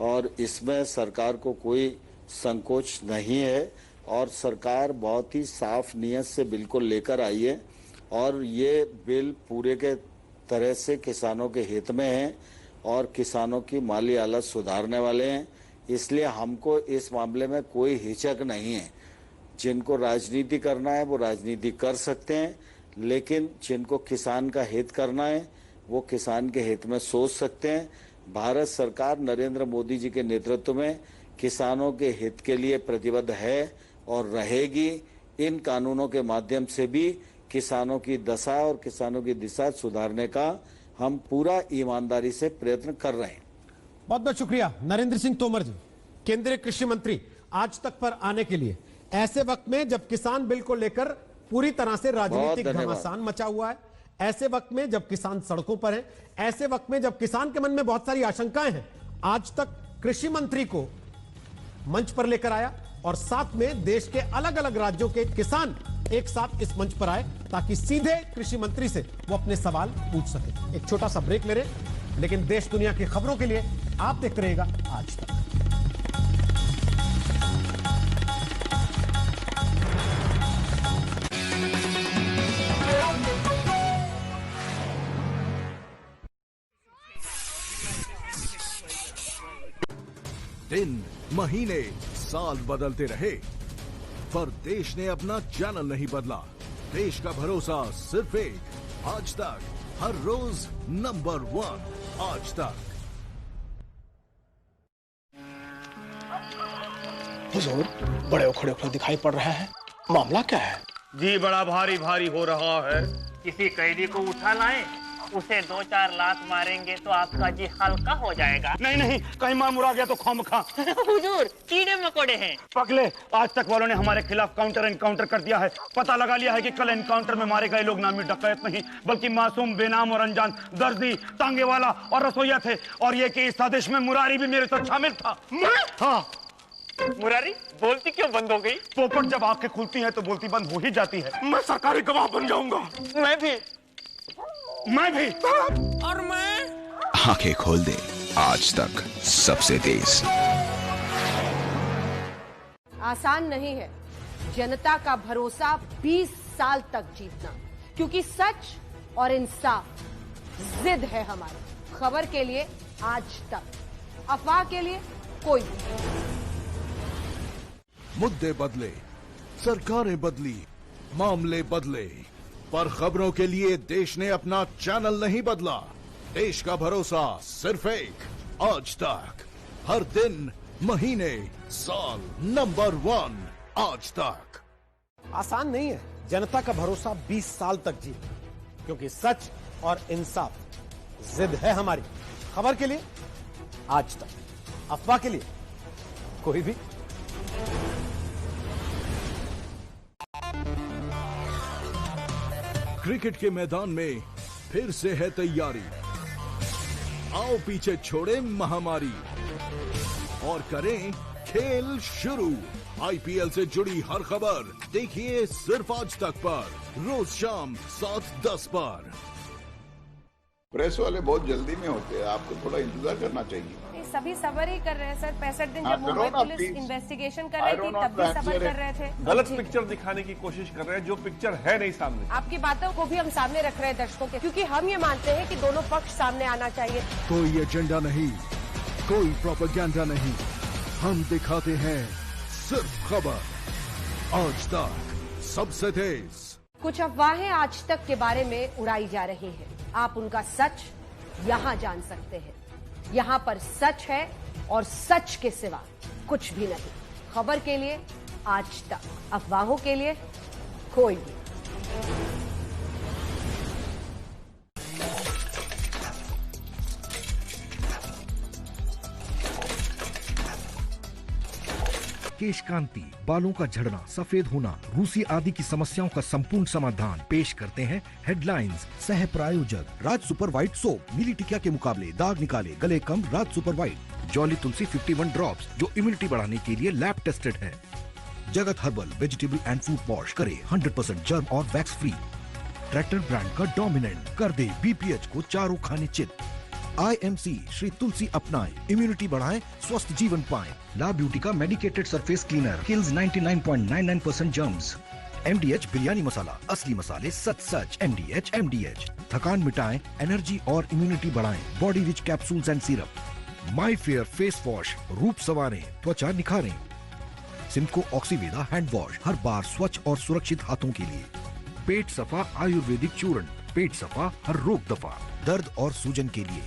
और इसमें सरकार को कोई संकोच नहीं है, और सरकार बहुत ही साफ नीयत से बिल को लेकर आई है, और ये बिल पूरे के तरह से किसानों के हित में है और किसानों की माली हालत सुधारने वाले हैं। इसलिए हमको इस मामले में कोई हिचक नहीं है। जिनको राजनीति करना है वो राजनीति कर सकते हैं, लेकिन जिनको किसान का हित करना है वो किसान के हित में सोच सकते हैं। भारत सरकार नरेंद्र मोदी जी के नेतृत्व में किसानों के हित के लिए प्रतिबद्ध है और रहेगी। इन कानूनों के माध्यम से भी किसानों की दशा और किसानों की दिशा सुधारने का हम पूरा ईमानदारी से प्रयत्न कर रहे हैं। बहुत बहुत शुक्रिया नरेंद्र सिंह तोमर जी, केंद्रीय कृषि मंत्री, आज तक पर आने के लिए। ऐसे वक्त में जब किसान बिल को लेकर पूरी तरह से राजनीतिक घमासान मचा हुआ है, ऐसे वक्त में जब किसान सड़कों पर है, ऐसे वक्त में जब किसान के मन में बहुत सारी आशंकाएं हैं, आज तक कृषि मंत्री को मंच पर लेकर आया और साथ में देश के अलग अलग राज्यों के किसान एक साथ इस मंच पर आए ताकि सीधे कृषि मंत्री से वो अपने सवाल पूछ सके। एक छोटा सा ब्रेक ले रहे, लेकिन देश दुनिया की खबरों के लिए आप देखते रहिएगा आज तक। दिन, महीने, साल बदलते रहे पर देश ने अपना चैनल नहीं बदला। देश का भरोसा सिर्फ एक, आज तक, हर रोज नंबर 1 आज तक। हुजूर, बड़े उखड़े उखड़े दिखाई पड़ रहे हैं, मामला क्या है? जी बड़ा भारी भारी हो रहा है। किसी कैदी को उठा लाएं, उसे 2-4 लात मारेंगे तो आपका जी हल्का हो जाएगा। नहीं नहीं, कहीं मार मुरा गया तो खामखा। हुजूर, कीड़े मकोड़े हैं। पगले, आज तक वालों ने हमारे खिलाफ काउंटर एनकाउंटर कर दिया है। पता लगा लिया है कि कल एनकाउंटर में मारे गए लोग नामी डकैत नहीं, बल्कि मासूम, बेनाम और अनजान दर्जी, तांगे वाला और रसोईया थे। और ये कि इस साजिश में मुरारी भी मेरे साथ शामिल था। हाँ, मुरारी बोलती क्यों बंद हो गई? पोपट जब आंखें खुलती है तो बोलती बंद हो ही जाती है। मैं सरकारी गवाह बन जाऊंगा। मैं भी। और मैं। आंखें खोल दे, आज तक सबसे तेज। आसान नहीं है जनता का भरोसा 20 साल तक जीतना, क्योंकि सच और इंसाफ जिद है हमारी। खबर के लिए आज तक, अफवाह के लिए कोई नहीं। मुद्दे बदले, सरकारें बदली, मामले बदले, पर खबरों के लिए देश ने अपना चैनल नहीं बदला। देश का भरोसा सिर्फ एक, आज तक, हर दिन, महीने, साल, नंबर 1 आज तक। आसान नहीं है जनता का भरोसा 20 साल तक जीतना, क्योंकि सच और इंसाफ जिद है हमारी। खबर के लिए आज तक, अफवाह के लिए कोई भी। क्रिकेट के मैदान में फिर से है तैयारी। आओ पीछे छोड़े महामारी और करें खेल शुरू। आईपीएल से जुड़ी हर खबर देखिए सिर्फ आज तक पर, रोज शाम 7:10 पर। प्रेस वाले बहुत जल्दी में होते हैं, आपको थोड़ा इंतजार करना चाहिए। सभी सबर ही कर रहे हैं सर। 65 दिन जब मुंबई पुलिस इन्वेस्टिगेशन कर रही थी तब भी सबर कर रहे थे। गलत पिक्चर दिखाने की कोशिश कर रहे हैं, जो पिक्चर है नहीं सामने। आपकी बातों को भी हम सामने रख रहे हैं दर्शकों के, क्योंकि हम ये मानते हैं कि दोनों पक्ष सामने आना चाहिए। कोई एजेंडा नहीं, कोई प्रोपेगेंडा नहीं, हम दिखाते हैं सिर्फ खबर। आज तक सबसे तेज। कुछ अफवाहें आज तक के बारे में उड़ाई जा रही हैं। आप उनका सच यहां जान सकते हैं। यहां पर सच है और सच के सिवा कुछ भी नहीं। खबर के लिए आज तक, अफवाहों के लिए कोई भी। केश कांति, बालों का झड़ना, सफेद होना, रूसी आदि की समस्याओं का संपूर्ण समाधान पेश करते हैं हेडलाइंस। सह प्रायोजक राज सुपर व्हाइट सोप, नीली टिकिया के मुकाबले दाग निकाले, गले कम राज सुपर व्हाइट। जॉली तुलसी 51 ड्रॉप्स जो इम्यूनिटी बढ़ाने के लिए लैब टेस्टेड है। जगत herbal vegetable and food wash करे 100% जर्म और वैक्स फ्री। ट्रैक्टर ब्रांड का डोमिनेंट कर दे बीपीएच को चारों खाने चित। IMC श्री तुलसी अपनाएं, इम्यूनिटी बढ़ाएं, स्वस्थ जीवन पाएं। ला ब्यूटी का medicated surface cleaner kills 99.99% germs. MDH biryani masala, असली मसाले सच सच। MDH थकान मिटाएं, एनर्जी और इम्यूनिटी बढ़ाएं। Body rich capsules and syrup. My Fair face wash, रूप संवारें, त्वचा निखारें। सिम्को ऑक्सीवेदा हैंड वॉश, हर बार स्वच्छ और सुरक्षित हाथों के लिए। पेट सफा आयुर्वेदिक चूर्ण, पेट सफा हर रोग दफा, दर्द और सूजन के लिए।